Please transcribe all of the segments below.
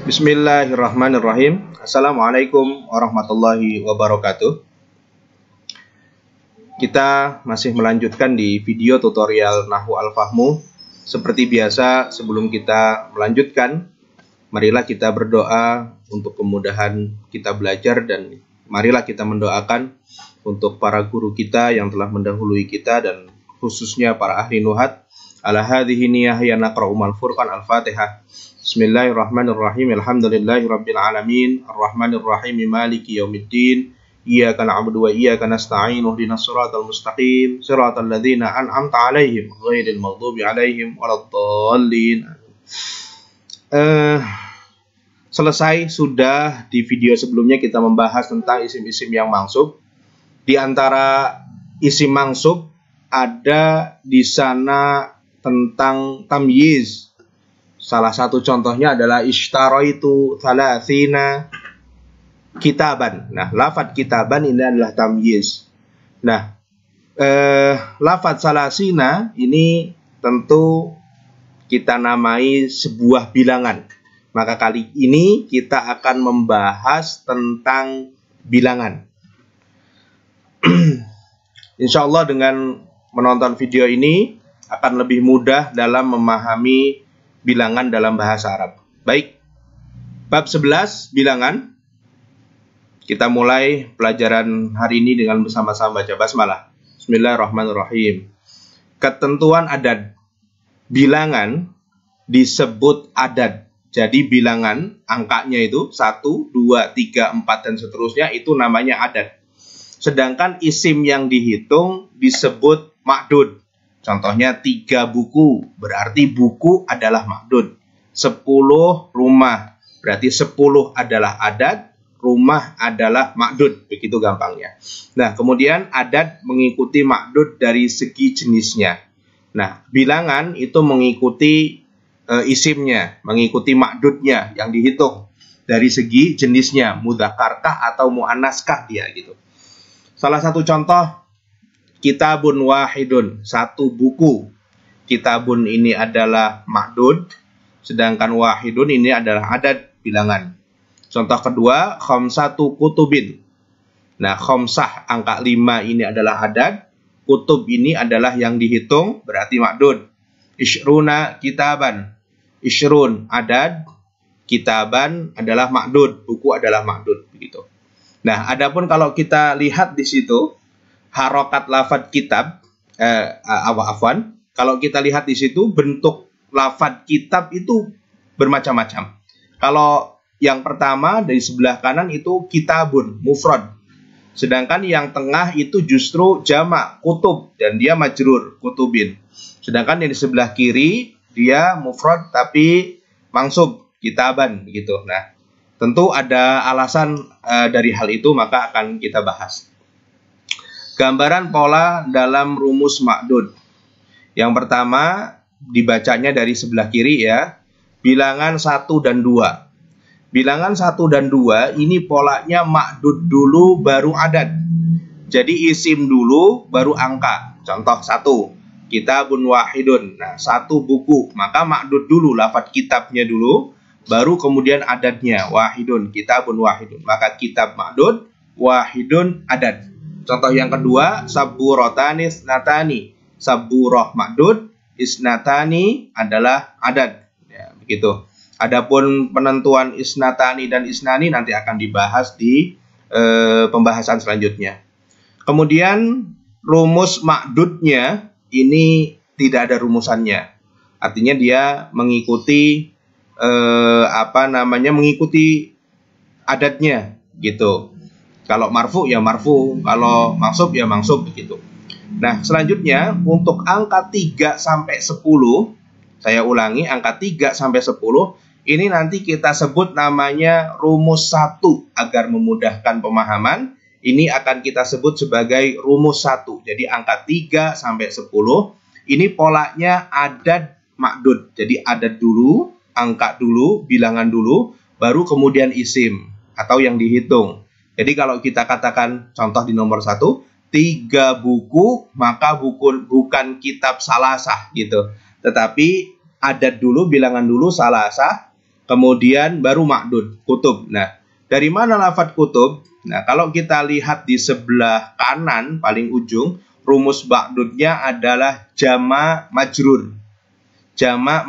Bismillahirrahmanirrahim. Assalamualaikum warahmatullahi wabarakatuh. Kita masih melanjutkan di video tutorial Nahwu Al-Fahmu. Seperti biasa, sebelum kita melanjutkan, marilah kita berdoa untuk kemudahan kita belajar, dan marilah kita mendoakan untuk para guru kita yang telah mendahului kita, dan khususnya para ahli nuhat. Ala hadhihi niyah ya naqra'umal furqan. Al-Fatihah. Bismillahirrahmanirrahim. Alhamdulillahi rabbil alamin. Arrahmanirrahim. Maliki yaumiddin. Iyyaka na'budu wa iyyaka nasta'in. Ihdinas siratal mustaqim. Siratal ladzina an'amta 'alaihim ghairil maghdubi 'alaihim waladdallin. Selesai sudah di video sebelumnya kita membahas tentang isim-isim yang mansub. Di antara isim mansub ada di sana tentang tamyiz. Salah satu contohnya adalah ishtaraitu thalathina kitaban. Nah, lafadz kitaban ini adalah tamyiz. Nah, lafadz salasina ini tentu kita namai sebuah bilangan. Maka kali ini kita akan membahas tentang bilangan. Insya Allah dengan menonton video ini akan lebih mudah dalam memahami bilangan dalam bahasa Arab. Baik, bab 11 bilangan. Kita mulai pelajaran hari ini dengan bersama-sama baca basmalah. Bismillahirrahmanirrahim. Ketentuan adad. Bilangan disebut adad. Jadi bilangan angkanya itu 1, 2, 3, 4 dan seterusnya itu namanya adad. Sedangkan isim yang dihitung disebut ma'dud. Contohnya 3 buku, berarti buku adalah ma'dud. 10 rumah, berarti 10 adalah adad, rumah adalah ma'dud. Begitu gampangnya. Nah, kemudian adad mengikuti ma'dud dari segi jenisnya. Nah, bilangan itu mengikuti isimnya, mengikuti ma'dudnya yang dihitung dari segi jenisnya, mudzakarkah atau muannaskah dia gitu. Salah satu contoh, kitabun wahidun, satu buku. Kitabun ini adalah ma'dud, sedangkan wahidun ini adalah adad bilangan. Contoh kedua, khamsatu kutubin. Nah, khamsah angka 5 ini adalah adad, kutub ini adalah yang dihitung, berarti ma'dud. Ishruna kitaban. Ishrun adad, kitaban adalah ma'dud, buku adalah ma'dud, begitu. Nah, adapun kalau kita lihat di situ harokat lafadz kitab, kalau kita lihat di situ bentuk lafadz kitab itu bermacam-macam. Kalau yang pertama dari sebelah kanan itu kitabun, mufrad. Sedangkan yang tengah itu justru jamak, kutub, dan dia majrur, kutubin. Sedangkan yang di sebelah kiri dia mufrad tapi mansub, kitaban, gitu. Nah, tentu ada alasan dari hal itu, maka akan kita bahas. Gambaran pola dalam rumus ma'dud. Yang pertama, dibacanya dari sebelah kiri ya. Bilangan 1 dan 2. Bilangan 1 dan 2 ini polanya ma'dud dulu baru adad. Jadi isim dulu baru angka. Contoh 1, kitabun wahidun. Nah, 1 buku. Maka ma'dud dulu, lafadz kitabnya dulu, baru kemudian adadnya, wahidun, kitabun wahidun. Maka kitab ma'dud, wahidun adad. Contoh yang kedua, saburotani isnatani. Saburoh ma'dud, isnatani adalah adad. Ya, begitu. Adapun penentuan isnatani dan isnani nanti akan dibahas di pembahasan selanjutnya. Kemudian rumus ma'dudnya ini tidak ada rumusannya. Artinya dia mengikuti mengikuti adatnya gitu. Kalau marfu ya marfu, kalau mansub ya mansub begitu. Nah, selanjutnya untuk angka 3 sampai 10, saya ulangi, angka 3 sampai 10 ini nanti kita sebut namanya rumus 1 agar memudahkan pemahaman. Ini akan kita sebut sebagai rumus 1. Jadi angka 3 sampai 10 ini polanya adad ma'dud. Jadi adad dulu, angka dulu, bilangan dulu, baru kemudian isim atau yang dihitung. Jadi kalau kita katakan contoh di nomor 1, 3 buku, maka bukan kitab salasah gitu. Tetapi adad dulu, bilangan dulu, salasah, kemudian baru ma'dud, kutub. Nah, dari mana lafadz kutub? Nah, kalau kita lihat di sebelah kanan paling ujung, rumus ma'dudnya adalah jama' majrur. Jama'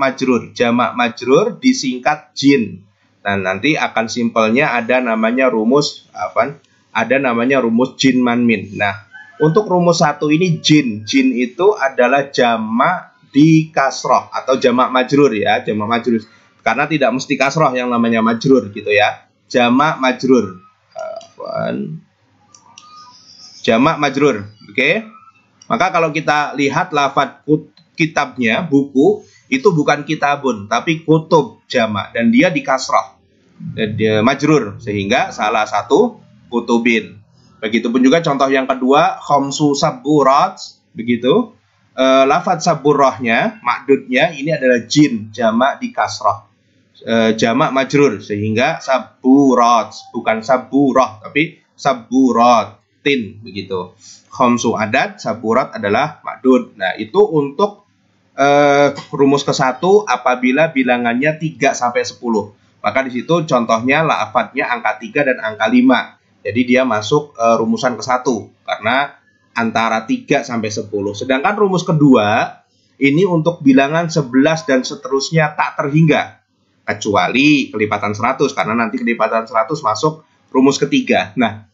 majrur disingkat jin. Nah, nanti akan simpelnya ada namanya rumus apa? Ada namanya rumus jin man min. Nah, untuk rumus 1 ini jin. Jin itu adalah jama' di kasroh atau jama' majrur ya, jama' majrur. Karena tidak mesti kasroh yang namanya majrur gitu ya. Jama' majrur. Jama' majrur. Oke. Maka kalau kita lihat lafadz kitabnya, buku, itu bukan kitabun, tapi kutub jama, dan dia di kasroh, dia majrur, sehingga salah satu kutubin. Begitupun juga contoh yang kedua, khomsu saburat, begitu. Lafadz saburrohnya, ma'dudnya ini adalah jin, jama di kasroh, jama majrur, sehingga saburat, bukan saburoh, tapi saburatin, begitu. Khomsu adat, saburat adalah ma'dud. Nah, itu untuk rumus ke-1 apabila bilangannya 3 sampai 10. Maka di situ contohnya lafadznya angka 3 dan angka 5. Jadi dia masuk rumusan ke-1 karena antara 3 sampai 10. Sedangkan rumus kedua ini untuk bilangan 11 dan seterusnya tak terhingga kecuali kelipatan 100, karena nanti kelipatan 100 masuk rumus ketiga. Nah,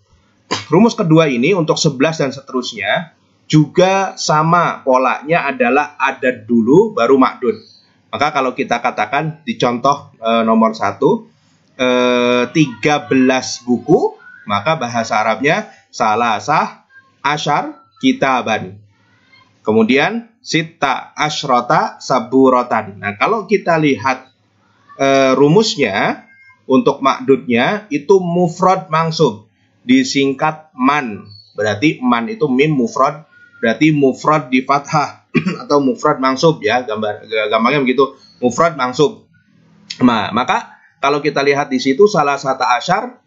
rumus kedua ini untuk 11 dan seterusnya juga sama, polanya adalah adat dulu baru ma'dud. Maka kalau kita katakan di contoh nomor 1, 13 buku, maka bahasa Arabnya salasah asyar kitaban. Kemudian sita asyrota saburotan. Nah, kalau kita lihat rumusnya untuk ma'dudnya itu mufrad mangsub, disingkat man. Berarti man itu mim mufrad, berarti mufrad di fathah atau mufrad mangsub ya, gampangnya begitu, mufrad mangsub. Nah, maka kalau kita lihat di situ salah satu asyar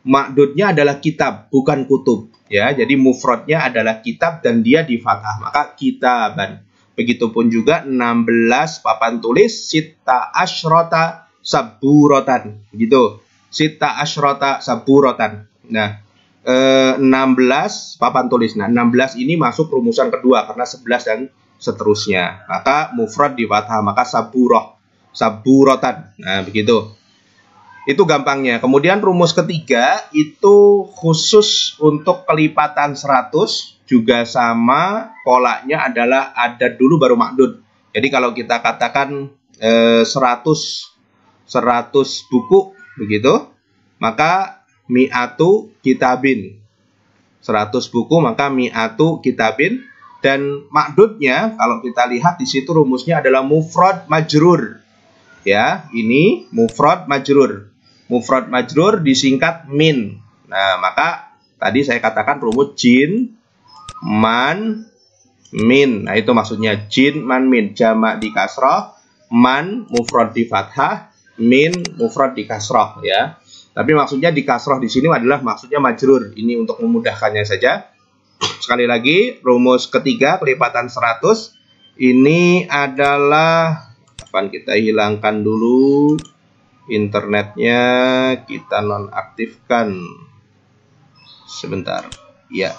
ma'dudnya adalah kitab, bukan kutub ya. Jadi mufradnya adalah kitab dan dia di fathah, maka kitaban. Begitupun juga 16 papan tulis sita asyrota saburotan, begitu. Sita asyrota saburotan. Nah, 16 papan tulis. Nah, 16 ini masuk rumusan kedua karena 11 dan seterusnya. Maka mufrad di fathah, maka saburoh, saburotan. Nah, begitu. Itu gampangnya. Kemudian rumus ketiga itu khusus untuk kelipatan 100, juga sama, polanya adalah adat dulu baru ma'dud. Jadi kalau kita katakan 100 buku begitu, maka mi'atu kitabin. 100 buku maka mi'atu kitabin, dan ma'dudnya kalau kita lihat di situ rumusnya adalah mufrad majrur. Ya, ini mufrad majrur. Mufrad majrur disingkat min. Nah, maka tadi saya katakan rumus jin man min. Nah, itu maksudnya jin man min, jamak di kasroh, man mufrad di fathah, min mufrad di kasroh ya. Tapi maksudnya di kasroh di sini adalah maksudnya majrur. Ini untuk memudahkannya saja. Sekali lagi, rumus ketiga kelipatan 100 ini adalah, akan kita hilangkan dulu internetnya, kita nonaktifkan sebentar. Ya.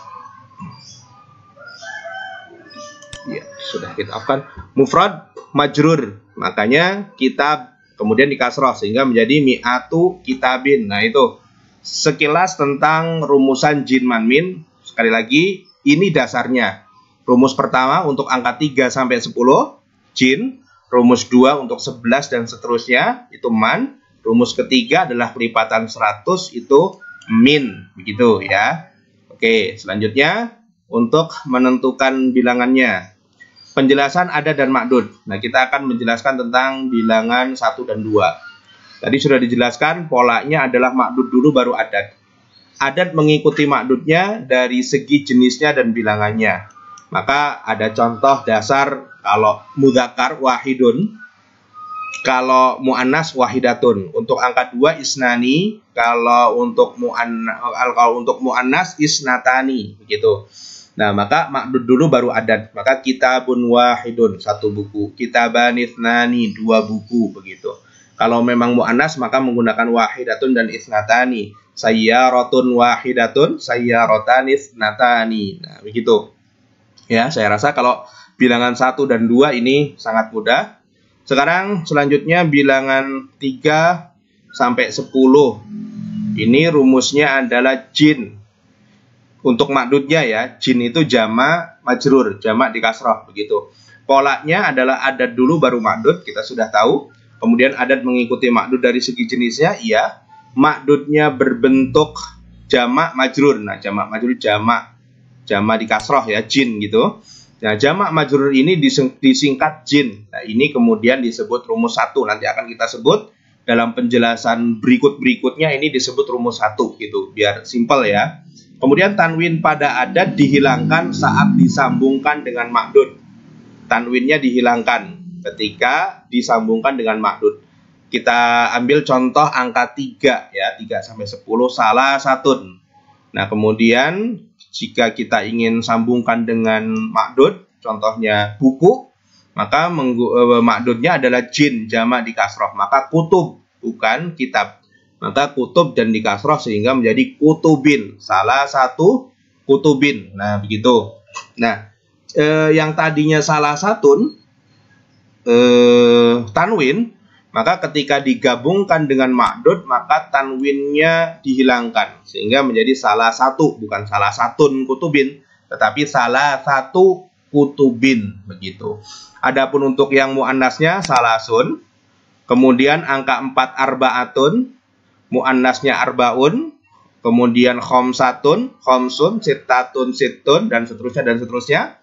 Ya, sudah kita aktifkan. Mufrad majrur. Makanya kitab kemudian di kasroh sehingga menjadi mi'atu kitabin. Nah, itu sekilas tentang rumusan jin man min. Sekali lagi, ini dasarnya. Rumus pertama untuk angka 3 sampai 10 jin, rumus 2 untuk 11 dan seterusnya itu man, rumus ketiga adalah kelipatan 100 itu min, begitu ya. Oke, selanjutnya untuk menentukan bilangannya. Penjelasan adat dan ma'dud. Nah, kita akan menjelaskan tentang bilangan 1 dan 2. Tadi sudah dijelaskan polanya adalah ma'dud dulu baru adat. Adat mengikuti ma'dudnya dari segi jenisnya dan bilangannya. Maka ada contoh dasar kalau mudzakkar wahidun, kalau muannas wahidatun. Untuk angka 2 isnani, kalau untuk muannas isnatani, begitu. Nah, maka ma'dud dulu baru adat. Maka kitabun wahidun, 1 buku. Kitaban ithnani, 2 buku, begitu. Kalau memang mu'annas maka menggunakan wahidatun dan isnatani. Sayyaratun wahidatun, sayyaratan isnatani. Nah, begitu. Ya, saya rasa kalau bilangan 1 dan 2 ini sangat mudah. Sekarang selanjutnya bilangan 3 sampai 10. Ini rumusnya adalah jin. Untuk makdudnya ya, jin itu jamak majrur, jamak di kasroh, begitu. Polanya adalah adat dulu baru makdud, kita sudah tahu. Kemudian adat mengikuti makdud dari segi jenisnya, iya. Makdudnya berbentuk jamak majrur. Nah, jamak majrur jamak di kasroh ya, jin gitu. Nah, jamak majrur ini disingkat jin. Nah, ini kemudian disebut rumus 1. Nanti akan kita sebut dalam penjelasan berikutnya, ini disebut rumus 1 gitu, biar simpel ya. Kemudian tanwin pada adat dihilangkan saat disambungkan dengan makdud. Tanwinnya dihilangkan ketika disambungkan dengan makdud. Kita ambil contoh angka 3 ya, 3 sampai 10 salah satun. Nah, kemudian jika kita ingin sambungkan dengan makdud, contohnya buku, maka makdudnya adalah jin, jamak di kasroh. Maka kutub, bukan kitab. Maka kutub dan di kasroh sehingga menjadi kutubin. Salah satu kutubin. Nah, begitu. Nah, yang tadinya salah satun, tanwin, maka ketika digabungkan dengan makdud, maka tanwinnya dihilangkan. Sehingga menjadi salah satu, bukan salah satun kutubin, tetapi salah satu kutubin, begitu. Adapun untuk yang muannasnya salasun, kemudian angka 4 arbaatun, muannasnya arbaun, kemudian khomsatun, khomsun, sittatun, sittun, dan seterusnya.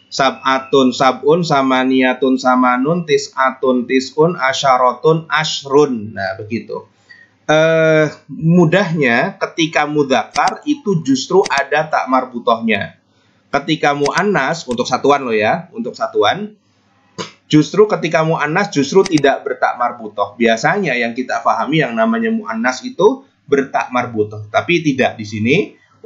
Sab'atun, sab'un, samaniyatun, samanun, tis'atun, tis'un, asyaratun, ashrun. Nah, begitu. Mudahnya ketika mudzakkar itu justru ada tak marbutohnya. Ketika mu'annas, untuk satuan loh ya, untuk satuan, justru ketika mu'annas justru tidak bertak marbutoh. Biasanya yang kita pahami yang namanya mu'annas itu bertak marbutoh, tapi tidak di sini.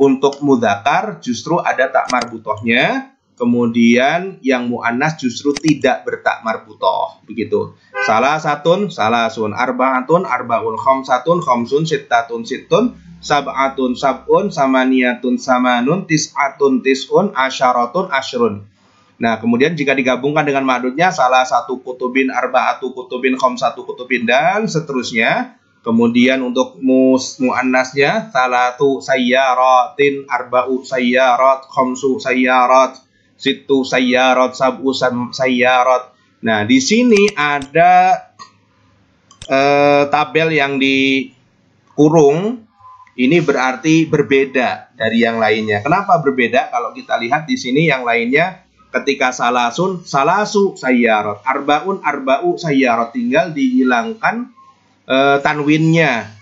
Untuk mudzakkar justru ada tak marbutohnya. Kemudian yang mu'annas justru tidak bertak marbutoh, begitu. Salah satun, salasun, arbaatun, arbaun, khomsatun, khomsun, sittatun, sittun, sab'atun, sab'un, samaniyatun, samanun, tis'atun, tis'un, asyaratun, ashrun. Nah, kemudian jika digabungkan dengan makdudnya salah satu kutubin, arbaatu kutubin, khomsatu kutubin, dan seterusnya. Kemudian untuk mu'annasnya salatu sayyaratin, arba'u sayyarat, khomsu sayyarat, situ sayyarat, sab'u sayyarat. Nah, di sini ada tabel yang dikurung. Ini berarti berbeda dari yang lainnya. Kenapa berbeda? Kalau kita lihat di sini yang lainnya ketika salasun, salasu sayyarat, arbaun, arba'u sayyarat, tinggal dihilangkan tanwinnya.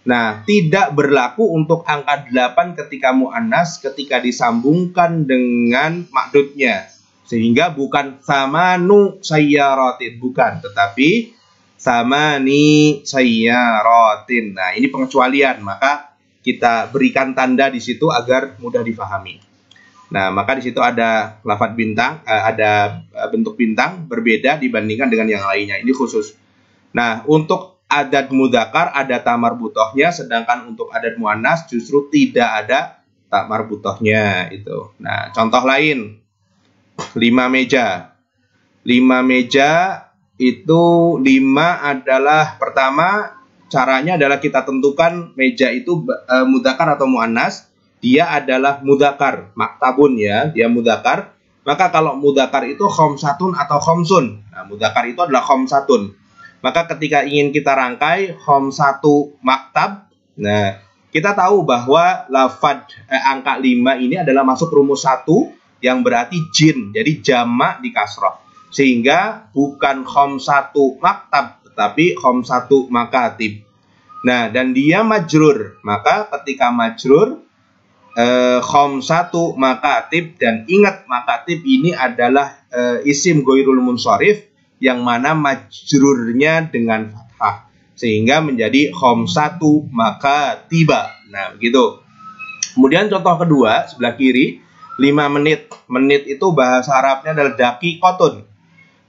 Nah, tidak berlaku untuk angka 8 ketika mu'annas ketika disambungkan dengan makdudnya. Sehingga bukan samanu sayyaratin, bukan, tetapi samani sayyaratin. Nah, ini pengecualian, maka kita berikan tanda di situ agar mudah difahami. Nah, maka di situ ada lafadz bintang, ada bentuk bintang berbeda dibandingkan dengan yang lainnya. Ini khusus. Nah, untuk adat mudzakkar ada tak marbutohnya, sedangkan untuk adat muannas justru tidak ada tak marbutohnya itu. Nah, contoh lain, 5 meja. 5 meja itu 5 adalah pertama caranya adalah kita tentukan meja itu mudzakkar atau muannas. Dia adalah mudzakkar, maktabun ya, dia mudzakkar. Maka kalau mudzakkar itu khomsatun atau khomsun. Nah, mudzakkar itu adalah khomsatun. Maka ketika ingin kita rangkai khomsatu maktab, nah kita tahu bahwa lafadz angka 5 ini adalah masuk rumus 1 yang berarti jin, jadi jamak di kasroh. Sehingga bukan khomsatu maktab, tetapi khomsatu makatib. Nah, dan dia majrur, maka ketika majrur khomsatu makatib, dan ingat makatib ini adalah isim ghairul munsharif, yang mana majrurnya dengan fathah, sehingga menjadi khomsatu makatiba. Nah, begitu. Kemudian contoh kedua, sebelah kiri, 5 menit. Menit itu bahasa Arabnya adalah daqiqotun.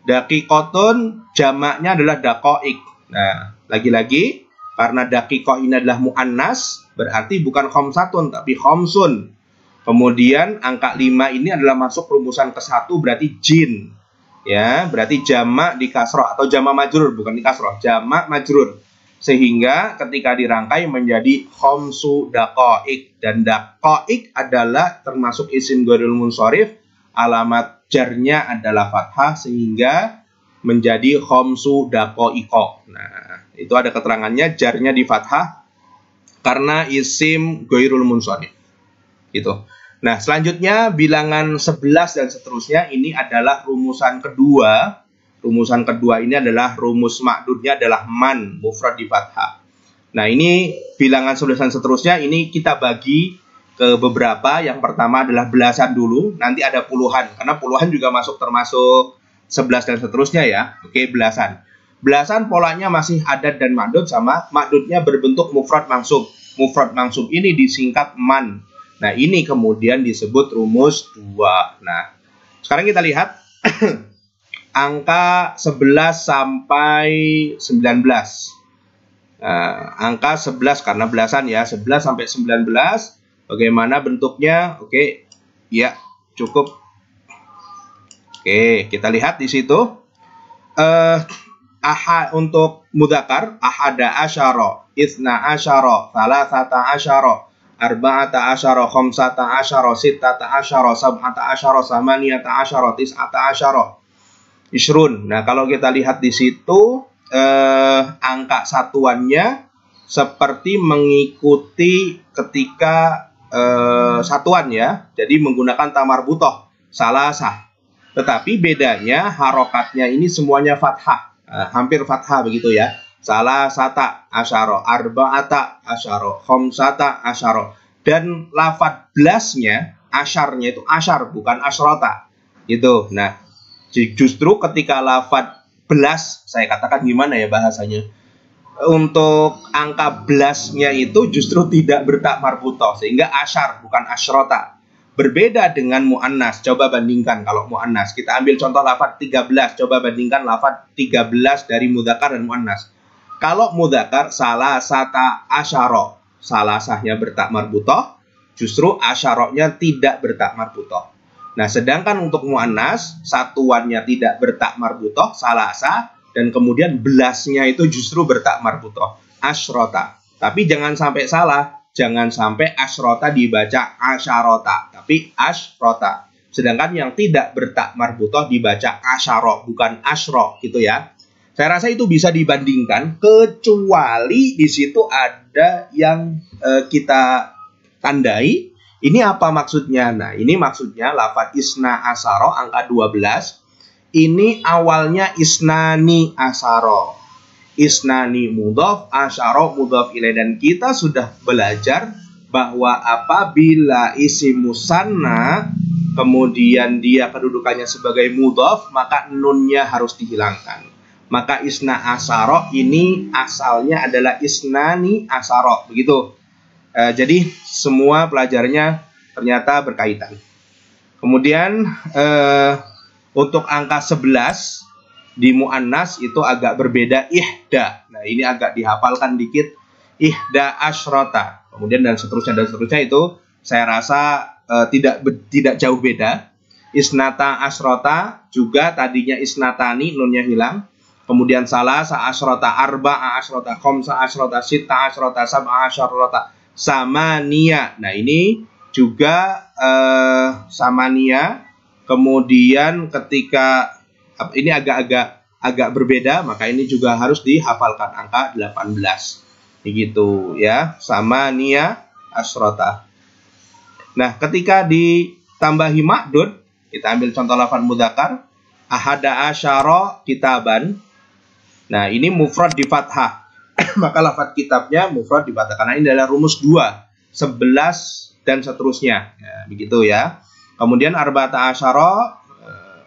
Daqiqotun jamaknya adalah daqaik. Nah, lagi-lagi karena dakikoh ini adalah mu'annas, berarti bukan khomsatun tapi khomsun. Kemudian angka 5 ini adalah masuk rumusan ke-1, berarti jin. Ya, berarti jamak di kasroh atau jamak majrur, bukan di kasroh, jamak majrur. Sehingga ketika dirangkai menjadi khomsu daqaik, dan daqaik adalah termasuk isim ghairul munsharif, alamat jarnya adalah fathah sehingga menjadi khomsu daqaiko. Nah, itu ada keterangannya, jarnya di fathah karena isim ghairul munsharif. Gitu. Nah, selanjutnya bilangan 11 dan seterusnya ini adalah rumusan kedua. Rumusan kedua ini adalah rumus makdudnya adalah man, mufrad di fathah. Nah, ini bilangan 11 dan seterusnya ini kita bagi ke beberapa. Yang pertama adalah belasan dulu, nanti ada puluhan, karena puluhan juga termasuk 11 dan seterusnya ya. Oke, belasan. Belasan polanya masih adat dan makdud sama, makdudnya berbentuk mufrad mansub. Mufrad mansub ini disingkat man. Nah, ini kemudian disebut rumus 2. Nah, sekarang kita lihat angka 11 sampai 19. Angka 11 karena belasan ya, 11 sampai 19. Bagaimana bentuknya? Oke, ya, cukup. Oke, kita lihat di situ. Untuk mudzakkar, ahada asyara, itsna asyara, salasata asyara, arba'ata asyara, khamsata asyara, sittata asyara, sab'ata asyara, samaniyata asyara, tis'ata asyara, isrun. Nah, kalau kita lihat di situ angka satuannya seperti mengikuti ketika satuan ya. Jadi menggunakan tamar butoh, salasah. Tetapi bedanya harokatnya ini semuanya fathah. Hampir fathah begitu ya. Salasata asyara, arba'ata asyara, khamsata asyara. Dan lafadz belasnya, asyarnya itu asyar bukan asyrota. Gitu. Nah, justru ketika lafadz belas, saya katakan gimana ya bahasanya, untuk angka belasnya itu justru tidak bertak marbutoh, sehingga asyar bukan asyrota. Berbeda dengan mu'annas. Coba bandingkan kalau mu'annas. Kita ambil contoh lafadz 13. Coba bandingkan lafadz 13 dari mudzakkar dan mu'annas. Kalau mudzakkar salasata asyara, salasahnya bertak marbutoh, justru asyaroknya tidak bertak marbutoh. Nah, sedangkan untuk mu'annas, satuannya tidak bertak marbutoh, salasah, dan kemudian belasnya itu justru bertak marbutoh, asyrota. Tapi jangan sampai salah, jangan sampai asyrota dibaca asyarota, tapi asyrota. Sedangkan yang tidak bertak marbutoh dibaca asyaro, bukan asyro, gitu ya. Saya rasa itu bisa dibandingkan, kecuali di situ ada yang kita tandai. Ini apa maksudnya? Nah, ini maksudnya lafadz isna asaro angka 12. Ini awalnya isnani asaro. Isnani mudhof, asyaro mudhof ilaih. Dan kita sudah belajar bahwa apabila isim musanna kemudian dia kedudukannya sebagai mudhof, maka nunnya harus dihilangkan. Maka isna asaro ini asalnya adalah isnani asaro, begitu. Jadi semua pelajarnya ternyata berkaitan. Kemudian untuk angka 11 di mu'annas itu agak berbeda, ihda. Nah, ini agak dihafalkan dikit, ihda asyrota. Kemudian dan seterusnya itu saya rasa tidak jauh beda. Isnata asyrota juga tadinya isnatani, nunnya hilang. Kemudian salasa asyrota, arba'a asyrota, khamsa asyrota, sitta asyrota, sab'a asyrota, samania. Nah, ini juga samania. Kemudian ketika ini agak berbeda, maka ini juga harus dihafalkan angka 18. Begitu ya, samania asyrota. Nah, ketika ditambahi makdud, kita ambil contoh lafadz mudzakkar, ahada asyara kitaban. Nah, ini mufrad di fathah. Maka lafadz kitabnya mufrad di fathah, karena ini adalah rumus 2, 11 dan seterusnya. Ya, begitu ya. Kemudian arba'ata asyara,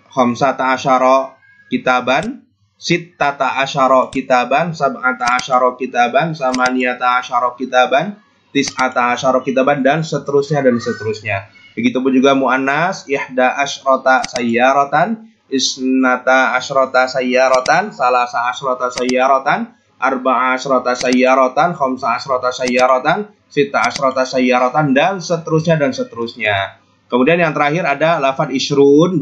khamsata asyara kitaban, sittata asyara kitaban, sab'ata asyara kitaban, samaniyata asyara kitaban, tis'ata asyara kitaban, dan seterusnya dan seterusnya. Begitupun juga mu'annas, ihda asyrota sayyaratan, isnata asyrota sayyaratan, salasa asyrota sayyaratan, arba'a asyrata sayyaratan, khamsa asyrata sayyaratan, sita asyrata sayyaratan, dan seterusnya dan seterusnya. Kemudian yang terakhir ada lafadz ishrun 20.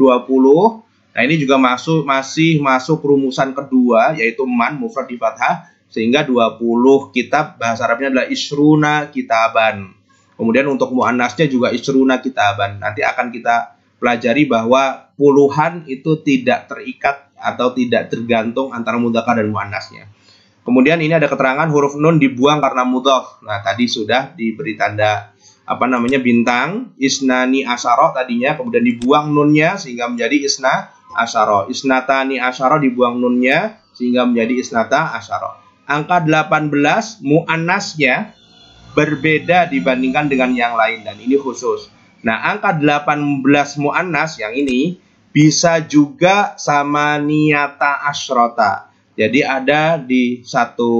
Nah, ini juga masih masuk rumusan kedua, yaitu man mufrad di fathah, sehingga 20 kitab bahasa Arabnya adalah ishruna kitaban. Kemudian untuk muannasnya juga ishruna kitaban. Nanti akan kita pelajari bahwa puluhan itu tidak terikat atau tidak tergantung antara mudzakkar dan muannasnya. Kemudian ini ada keterangan huruf nun dibuang karena mudhaf. Nah, tadi sudah diberi tanda bintang, isnani asyara tadinya, kemudian dibuang nunnya sehingga menjadi isna asyara. Isnatani asyara dibuang nunnya sehingga menjadi isnata asyara. Angka 18 muannasnya berbeda dibandingkan dengan yang lain, dan ini khusus. Nah, angka 18 muannas yang ini bisa juga sama niyata asyrota. Jadi ada di satu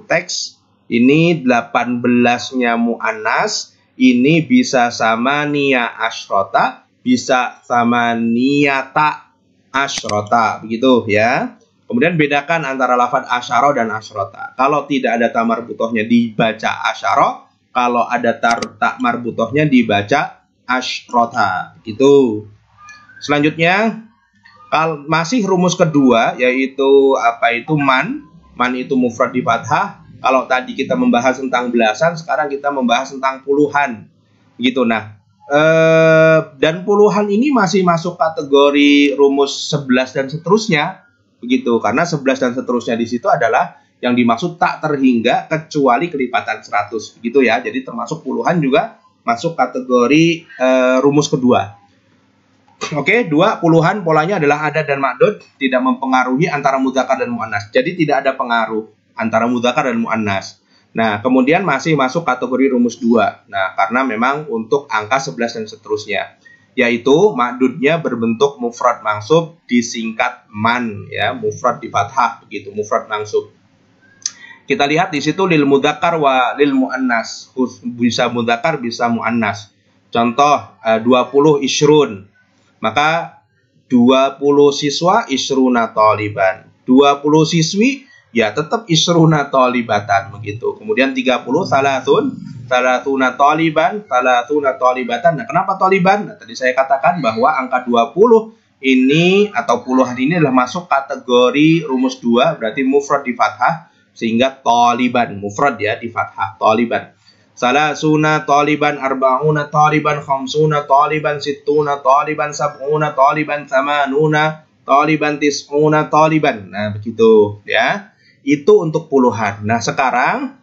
teks ini 18-nya muannas, ini bisa sama niya asyrota, bisa sama niyata asyrota, begitu ya. Kemudian bedakan antara lafadz asyara dan asyrota. Kalau tidak ada ta marbutohnya dibaca asyara, kalau ada ta marbutohnya dibaca asyrota, gitu. Selanjutnya masih rumus kedua, yaitu man itu mufrad di fathah. Kalau tadi kita membahas tentang belasan, sekarang kita membahas tentang puluhan, gitu. Nah, dan puluhan ini masih masuk kategori rumus 11 dan seterusnya, begitu. Karena 11 dan seterusnya di situ adalah yang dimaksud tak terhingga kecuali kelipatan 100, begitu ya. Jadi termasuk puluhan juga masuk kategori rumus kedua. Oke, 2 puluhan polanya adalah adad dan ma'dud, tidak mempengaruhi antara mudzakkar dan muannas. Jadi tidak ada pengaruh antara mudzakkar dan muannas. Nah, kemudian masih masuk kategori rumus 2. Nah, karena memang untuk angka 11 dan seterusnya, yaitu ma'dudnya berbentuk mufrad mansub disingkat man, ya, mufrad di fathah, begitu, mufrad mansub. Kita lihat di situ lil mudzakkar wa lil muannas, bisa mudzakkar bisa muannas. Contoh 20 ishrun. Maka 20 siswa isruna taliban. 20 siswi ya tetap isruna talibatan, begitu. Kemudian 30 salatuna taliban, salatuna talibatan. Nah, kenapa taliban? Nah, tadi saya katakan bahwa angka 20 ini atau puluhan ini adalah masuk kategori rumus 2, berarti mufrad di fathah, sehingga taliban mufrad ya di fathah, taliban. Salasuna taliban, arba'una taliban, khamsuna taliban, sittuna taliban, sab'una taliban, thamanuna taliban, tis'una taliban. Nah, begitu ya. Itu untuk puluhan. Nah, sekarang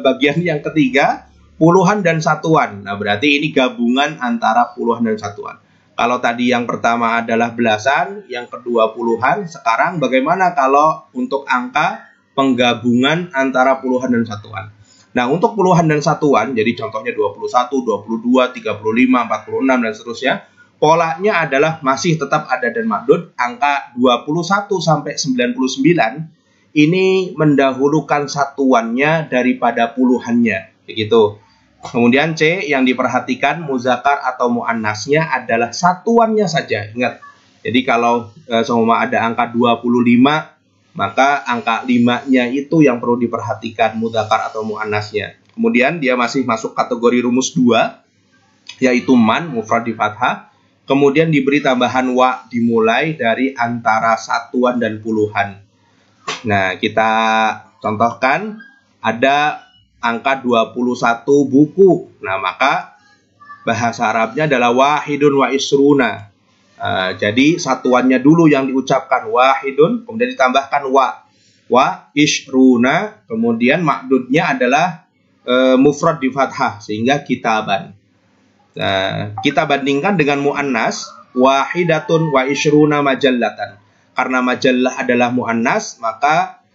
bagian yang ketiga, puluhan dan satuan. Nah, berarti ini gabungan antara puluhan dan satuan. Kalau tadi yang pertama adalah belasan, yang kedua puluhan, sekarang bagaimana kalau untuk angka penggabungan antara puluhan dan satuan? Nah, untuk puluhan dan satuan, jadi contohnya 21, 22, 35, 46, dan seterusnya, polanya adalah masih tetap adad dan ma'dud. Angka 21 sampai 99, ini mendahulukan satuannya daripada puluhannya, begitu. Kemudian C, yang diperhatikan muzakkar atau muannasnya adalah satuannya saja. Ingat, jadi kalau seumpama ada angka 25, maka angka 5-nya itu yang perlu diperhatikan mudzakkar atau muannasnya. Kemudian dia masih masuk kategori rumus 2, yaitu man mufrad di fathah. Kemudian diberi tambahan wa dimulai dari antara satuan dan puluhan. Nah, kita contohkan ada angka 21 buku. Nah, maka bahasa Arabnya adalah wahidun wa isruna. Jadi satuannya dulu yang diucapkan wahidun, kemudian ditambahkan wa ishruna, kemudian ma'dudnya adalah mufrad di fathah sehingga kitaban. Kita bandingkan dengan muannas wahidatun wa ishruna majallatan. Karena majallah adalah muannas, maka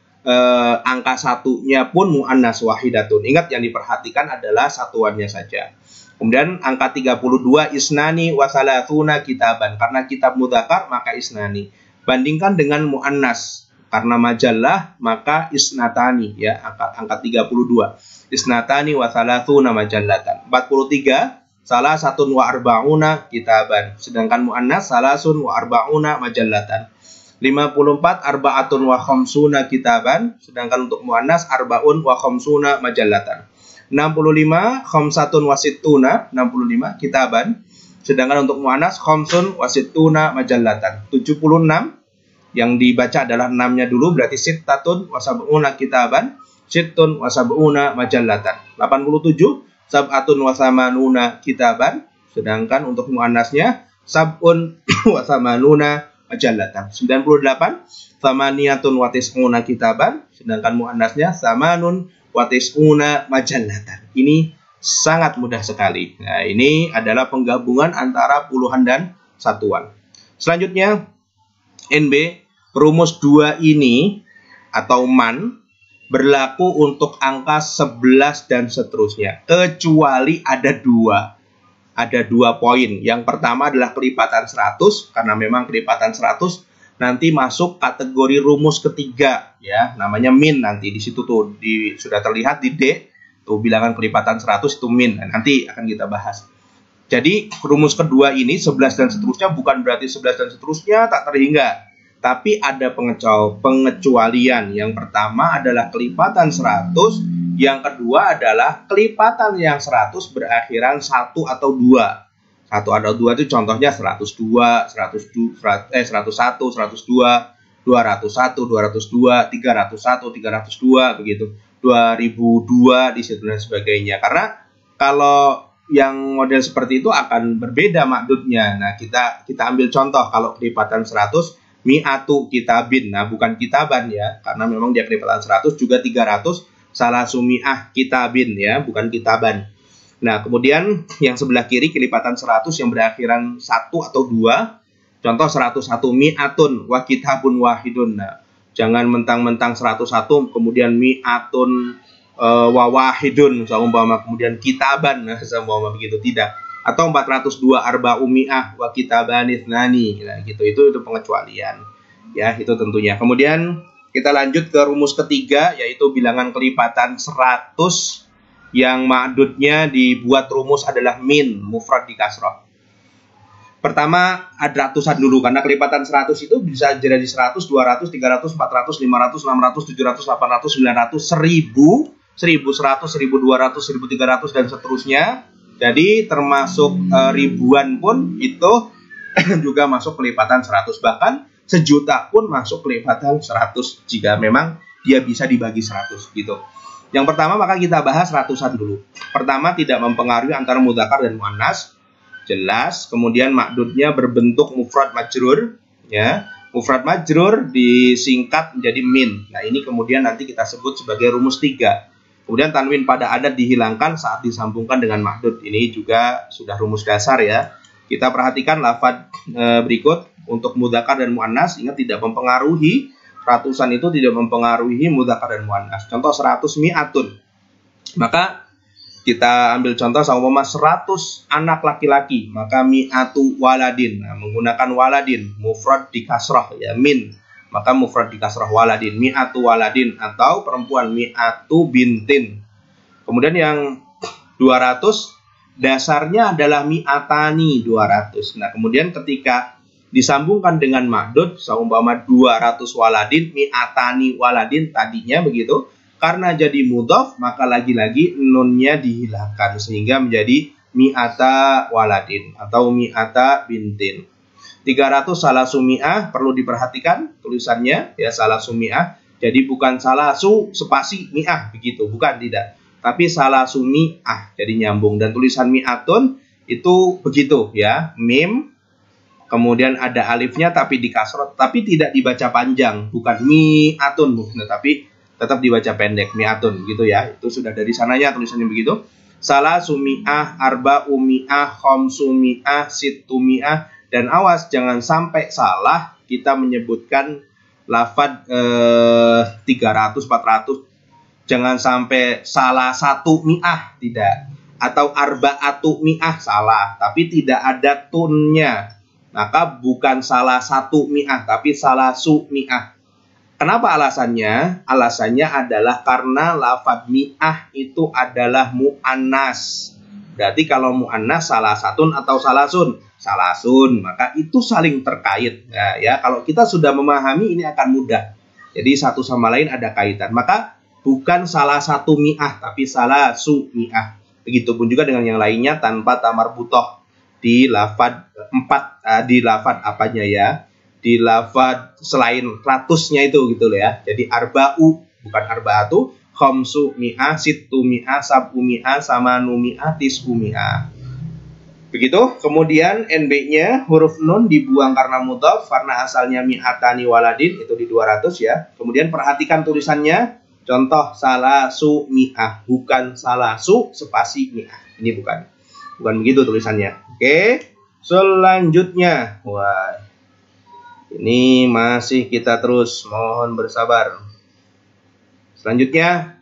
angka satunya pun muannas wahidatun. Ingat, yang diperhatikan adalah satuannya saja. Kemudian angka 32 isnani wa salatuna kitaban. Karena kitab mudzakkar maka isnani. Bandingkan dengan muannas. Karena majallah maka isnatani, ya, angka 32. Isnatani wa salatuna majallatan. 43 salasatun wa arba'una kitaban. Sedangkan muannas salasun wa arba'una majallatan. 54 arba'atun wa khamsuna kitaban, sedangkan untuk muannas arba'un wa khamsuna majallatan. 65 khamsatun wa sittuna, 65 kitaban, sedangkan untuk muannas khamsun wa sittuna majallatan. 76 yang dibaca adalah 6-nya dulu, berarti sittatun wa sab'una kitaban, sittun wa sab'una majallatan. 87 sab'atun wa samanuna kitaban, sedangkan untuk muannasnya sab'un wa samanuna majallatan. 98 samaniyatun wa tis'una kitaban, sedangkan muannasnya samanun wa tis'una majallatan. Ini sangat mudah sekali. Nah, ini adalah penggabungan antara puluhan dan satuan. Selanjutnya NB, rumus 2 ini atau man berlaku untuk angka 11 dan seterusnya, kecuali ada dua poin. Yang pertama adalah kelipatan 100, karena memang kelipatan 100 nanti masuk kategori rumus ketiga, ya, namanya min. Nanti di situ tuh sudah terlihat di D tuh bilangan kelipatan 100 itu min. Nanti akan kita bahas. Jadi rumus kedua ini 11 dan seterusnya bukan berarti 11 dan seterusnya tak terhingga, tapi ada pengecualian. Yang pertama adalah kelipatan 100, yang kedua adalah kelipatan yang 100 berakhiran 1 atau 2. 1 atau 2 itu contohnya 102, 101, 102, 201, 202, 301, 302, begitu. 2002 di situ dan sebagainya. Karena kalau yang model seperti itu akan berbeda makdudnya. Nah, kita ambil contoh kalau kelipatan 100 mi'atu kitabin. Nah, bukan kitaban ya, karena memang dia kelipatan 100, juga 300 salah sumi'ah kitabin ya, bukan kitaban. Nah, kemudian yang sebelah kiri kelipatan 100 yang berakhiran 1 atau 2. Contoh 101 mi'atun wa kitabun wahidun. Nah, jangan mentang-mentang 101 kemudian mi'atun wa wahidun seumpama, kemudian kitaban seumpama begitu, tidak. Atau 402 arba'u mi'ah wa kitabanithnani. Nah, gitu, itu pengecualian. Ya, itu tentunya. Kemudian kita lanjut ke rumus ketiga, yaitu bilangan kelipatan 100 yang ma'dudnya dibuat rumus adalah min, mufrad di kasroh. Pertama ada ratusan dulu, karena kelipatan 100 itu bisa jadi 100, 200, 300, 400, 500, 600, 700, 800, 900, 1000, 1100, 1200, 1300 dan seterusnya. Jadi termasuk ribuan pun itu juga masuk kelipatan 100, bahkan sejuta pun masuk kelipatan 100 jika memang dia bisa dibagi 100 gitu. Yang pertama maka kita bahas ratusan dulu. Pertama, tidak mempengaruhi antara mudzakkar dan muannas, jelas. Kemudian makdudnya berbentuk mufrad majrur, ya. Mufrad majrur disingkat menjadi min. Nah, ini kemudian nanti kita sebut sebagai rumus 3. Kemudian tanwin pada adat dihilangkan saat disambungkan dengan makdud. Ini juga sudah rumus dasar ya. Kita perhatikan lafaz berikut. Untuk mudzakkar dan muannas, ingat tidak mempengaruhi. Ratusan itu tidak mempengaruhi mudzakkar dan muannas. Contoh 100 mi'atun. Maka kita ambil contoh sama 100 anak laki-laki, maka mi'atu waladin. Nah, menggunakan waladin, mufrad di kasrah ya, min. Maka mufrad di kasrah waladin, mi'atu waladin, atau perempuan mi'atu bintin. Kemudian yang 200 dasarnya adalah mi'atani 200. Nah, kemudian ketika disambungkan dengan ma'dud, seumpama 200 waladin, mi'atani waladin tadinya begitu. Karena jadi mudhaf, maka lagi-lagi nunnya dihilangkan sehingga menjadi mi'ata waladin atau mi'ata bintin. 300 salah sumi'ah, perlu diperhatikan tulisannya ya, salah sumi'ah. Jadi bukan salah su spasi mi'ah begitu, bukan, tidak. Tapi salah sumi'ah, jadi nyambung. Dan tulisan mi'atun itu begitu ya, mim, kemudian ada alifnya tapi di kasrot, tapi tidak dibaca panjang, bukan mi'atun, tapi tetap dibaca pendek, mi'atun gitu ya. Itu sudah dari sananya tulisannya begitu. Salah sumi'ah, arba umi'ah, khomsumi'ah, situmi'ah. Dan awas jangan sampai salah kita menyebutkan lafad 300, 400. Jangan sampai salah satu mi'ah, tidak. Atau arba'atu mi'ah, salah, tapi tidak ada tunnya. Maka bukan salah satu mi'ah, tapi salah su mi'ah. Kenapa alasannya? Alasannya adalah karena lafad mi'ah itu adalah mu'annas. Berarti kalau mu'annas salasatun atau salasun, maka itu saling terkait. Nah, ya, kalau kita sudah memahami ini akan mudah. Jadi satu sama lain ada kaitan. Maka bukan salah satu mi'ah, tapi salasu mi'ah. Begitupun juga dengan yang lainnya tanpa tamar butoh di lafad 4, di lafad apanya ya? Di lafad selain ratusnya itu gitu loh ya. Jadi arba'u bukan arba'atu, khamsu mi'ah, sittu mi'ah, sab'u mi'ah, samanu mi'ah, tis'u mi'ah. Begitu. Kemudian NB-nya huruf nun dibuang karena mudhaf, karena asalnya mi'atani waladin, itu di 200 ya. Kemudian perhatikan tulisannya. Contoh salasu mi'ah, bukan salasu spasi mi'ah. Ini bukan begitu tulisannya. Oke. Selanjutnya, wah, ini masih kita terus, mohon bersabar. Selanjutnya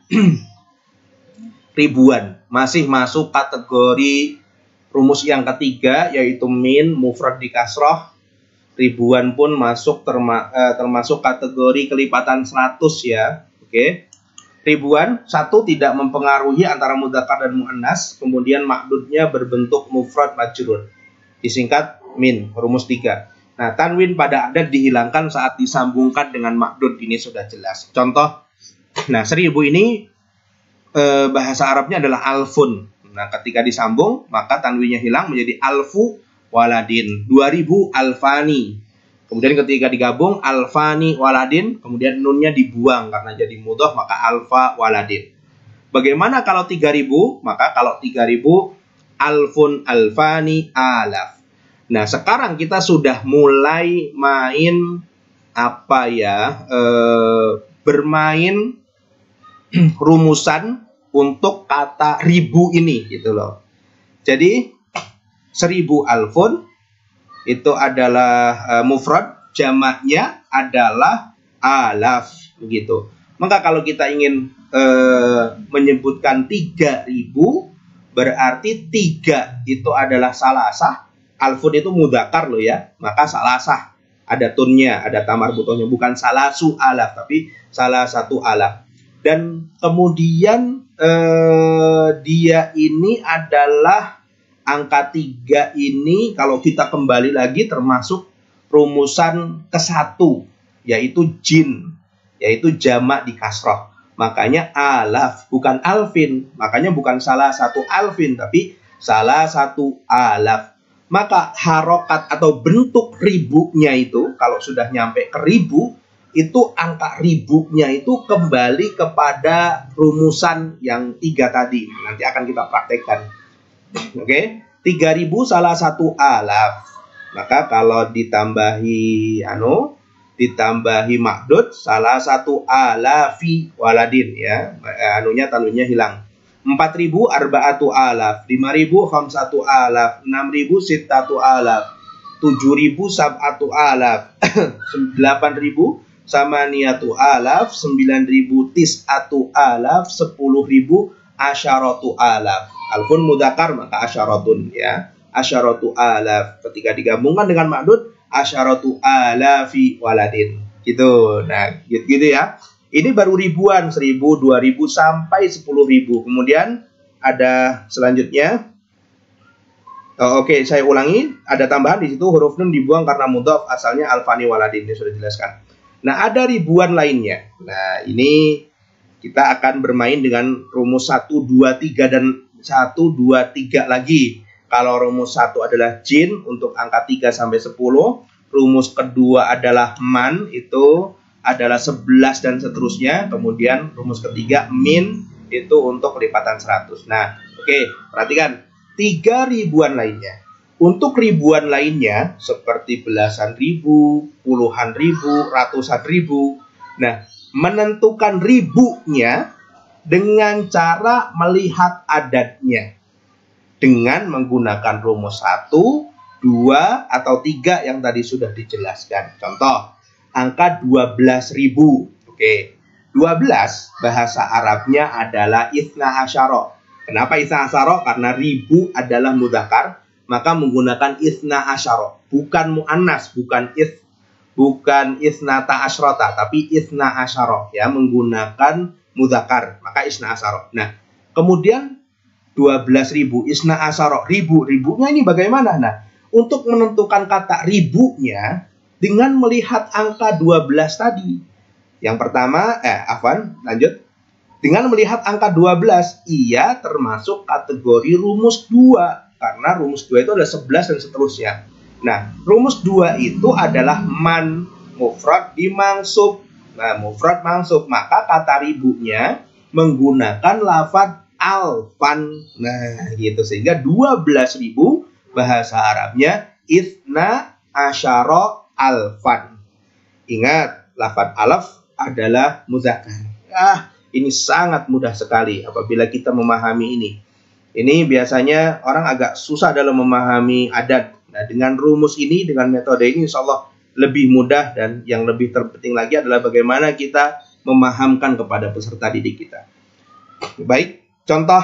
ribuan, masih masuk kategori rumus yang ketiga, yaitu min mufrad di kasroh. Ribuan pun masuk termasuk kategori kelipatan 100 ya. Oke. Ribuan, satu, tidak mempengaruhi antara mudzakkar dan muannas, kemudian makdudnya berbentuk mufrad majrur, disingkat min, rumus 3. Nah, tanwin pada adad dihilangkan saat disambungkan dengan makdud, ini sudah jelas. Contoh, nah 1000 ini bahasa Arabnya adalah alfun. Nah, ketika disambung, maka tanwinnya hilang menjadi alfu waladin. 2000 alfani. Kemudian ketika digabung alfani waladin, kemudian nunnya dibuang karena jadi mudhaf, maka alfa waladin. Bagaimana kalau 3000? Maka kalau 3000 alfun alfani alaf. Nah, sekarang kita sudah mulai main apa ya? Bermain rumusan untuk kata ribu ini gitu loh. Jadi 1000 alfun itu adalah mufrad, jamaknya adalah alaf begitu. Maka kalau kita ingin menyebutkan 3000, berarti 3 itu adalah salasah. Alfun itu mudzakkar loh ya, maka salasah. Ada tunnya, ada tamar butohnya, bukan salasu alaf, tapi salah satu alaf. Dan kemudian dia ini adalah angka 3 ini, kalau kita kembali lagi termasuk rumusan ke-1, yaitu jin, yaitu jamak di kasroh. Makanya alaf, bukan alfin. Makanya bukan salah satu alfin, tapi salah satu alaf. Maka harokat atau bentuk ribunya itu, kalau sudah nyampe ke ribu, itu angka ribunya itu kembali kepada rumusan yang 3 tadi. Nanti akan kita praktekkan. Oke, 3000 salah satu alaf. Maka kalau ditambahi ditambahi makdud, salah satu alafi waladin ya. Tanunnya hilang. 4000 arba'atu alaf, 5000 khamsatu alaf, 6000 sittatu alaf, 7000 sab'atu alaf, 8000 samaniyatu alaf, 9000 tis'atu alaf, 10.000 asyaratu alaf. Alfun mudzakkar maka asyaratun ya. Asyaratu alaf. Ketika digabungkan dengan makdud, asyaratu alafi waladin. Gitu. Nah, gitu ya. Ini baru ribuan, 1000, 2000 sampai 10.000. Kemudian ada selanjutnya. Oke, saya ulangi, ada tambahan di situ, huruf nun dibuang karena mudhaf, asalnya alfani waladin, ini sudah dijelaskan. Nah, ada ribuan lainnya. Nah, ini kita akan bermain dengan rumus 1, 2, 3 dan 1, 2, 3 lagi. Kalau rumus 1 adalah jin untuk angka 3 sampai 10. Rumus kedua adalah man, itu adalah 11 dan seterusnya. Kemudian rumus ketiga min, itu untuk kelipatan 100. Nah, oke, perhatikan 3 ribuan lainnya. Untuk ribuan lainnya seperti belasan ribu, puluhan ribu, ratusan ribu. Nah, menentukan ribunya dengan cara melihat adatnya, dengan menggunakan rumus 1, 2, atau 3 yang tadi sudah dijelaskan. Contoh, angka 12.000. Oke, 12 bahasa Arabnya adalah itsna asyara. Kenapa itsna asyara? Karena ribu adalah mudzakkar, maka menggunakan itsna asyara. Bukan muannas, bukan isnata asyrota, tapi itsna asyara ya, menggunakan mudzakkar, maka isna asyara. Nah, kemudian 12.000, isna asyara, ribunya ini bagaimana? Nah, untuk menentukan kata ribunya dengan melihat angka 12 tadi. Yang pertama, lanjut. Dengan melihat angka 12, ia termasuk kategori rumus 2. Karena rumus 2 itu adalah 11 dan seterusnya. Nah, rumus 2 itu adalah man, mufrad dimansub. Nah, mufrad mansub, maka kata ribunya menggunakan lafadz alfan. Nah, gitu. Sehingga 12.000 bahasa Arabnya isna asyara alfan. Ingat, lafadz alaf adalah muzakkar. Ini sangat mudah sekali apabila kita memahami ini. Ini biasanya orang agak susah dalam memahami adat. Nah, dengan rumus ini, dengan metode ini, insya Allah lebih mudah, dan yang lebih terpenting lagi adalah bagaimana kita memahamkan kepada peserta didik kita. Baik, contoh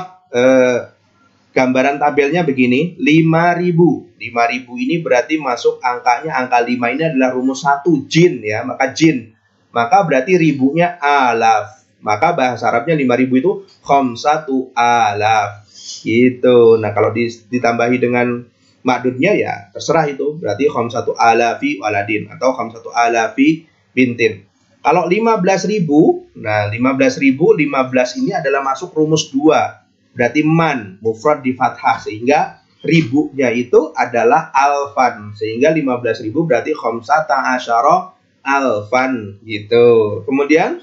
gambaran tabelnya begini, 5.000. 5.000 ini berarti masuk angkanya, angka 5 ini adalah rumus 1, jin ya, maka jin. Maka berarti ribunya alaf. Maka bahasa Arabnya 5.000 itu khamsatu alaf. Gitu. Nah, kalau ditambahi dengan makdudnya ya terserah itu. Berarti khamsatu alafi waladin atau khamsatu alafi bintin. Kalau 15.000, nah 15.000, 15 ini adalah masuk rumus 2. Berarti man, mufrad di fathah, sehingga ribunya itu adalah alfan. Sehingga 15.000 berarti khamsata asyara alfan gitu. Kemudian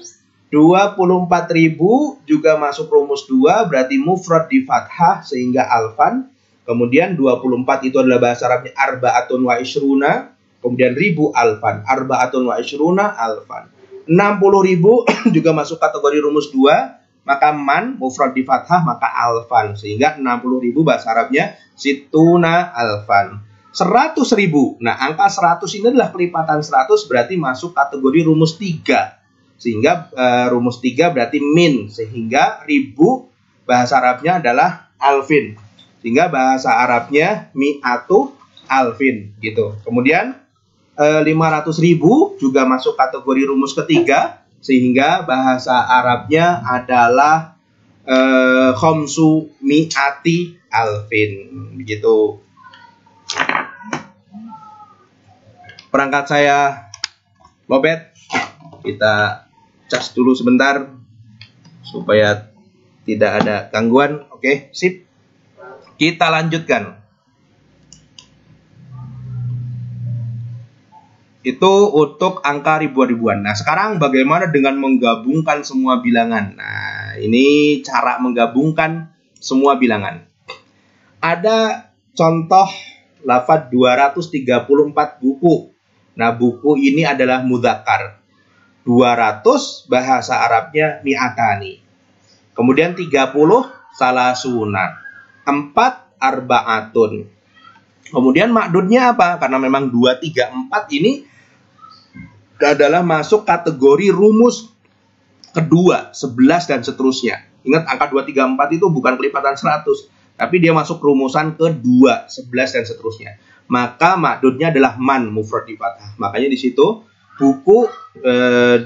24.000 juga masuk rumus 2, berarti mufrad di fathah sehingga alfan. Kemudian 24 itu adalah bahasa Arabnya arba'atun wa ishruna, kemudian ribu alfan, arba'atun wa ishruna alfan. 60.000 juga masuk kategori rumus 2, maka man mufrad di fathah maka alfan, sehingga 60.000 bahasa Arabnya situna alfan. 100.000, nah angka 100 ini adalah kelipatan 100, berarti masuk kategori rumus 3. Sehingga rumus 3 berarti min, sehingga ribu bahasa Arabnya adalah alfin. Sehingga bahasa Arabnya mi'atu alfin gitu. Kemudian 500.000 juga masuk kategori rumus ketiga, sehingga bahasa Arabnya adalah khamsu mi'ati alfin begitu. Perangkat saya lobet, kita cas dulu sebentar supaya tidak ada gangguan. Oke, sip. Kita lanjutkan. Itu untuk angka ribuan-ribuan. Nah, sekarang bagaimana dengan menggabungkan semua bilangan? Nah, ini cara menggabungkan semua bilangan. Ada contoh lafadz 234 buku. Nah, buku ini adalah mudzakkar. 200 bahasa Arabnya mi'atani. Kemudian 30 salasuna. 4 arba'atun. Kemudian makdudnya apa? Karena memang 2, 3, 4 ini adalah masuk kategori rumus kedua, 11 dan seterusnya. Ingat, angka 2, 3, 4 itu bukan kelipatan 100, tapi dia masuk rumusan kedua, 11 dan seterusnya. Maka makdudnya adalah man, mufrad di fathah. Makanya di situ buku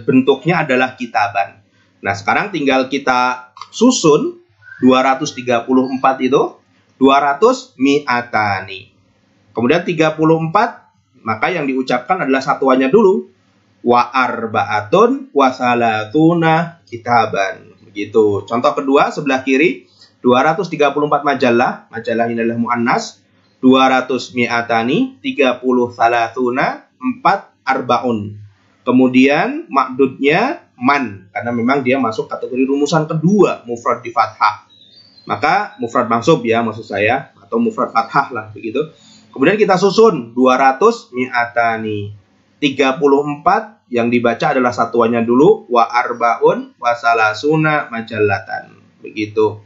bentuknya adalah kitaban. Nah, sekarang tinggal kita susun 234 itu 200 mi'atani. Kemudian 34, maka yang diucapkan adalah satuannya dulu. Wa arba'atun wa salatuna kitaban. Begitu. Contoh kedua sebelah kiri, 234 majalah. Majalah ini adalah muannas. 200 mi'atani, 30 salatuna, 4 arbaun. Kemudian makdudnya man, karena memang dia masuk kategori rumusan kedua, mufrad di fathah. Maka mufrad mansub ya maksud saya, atau mufrad fathah lah begitu. Kemudian kita susun 200 mi'atani. 34 yang dibaca adalah satuannya dulu, wa arbaun wa salasuna majallatan. Begitu.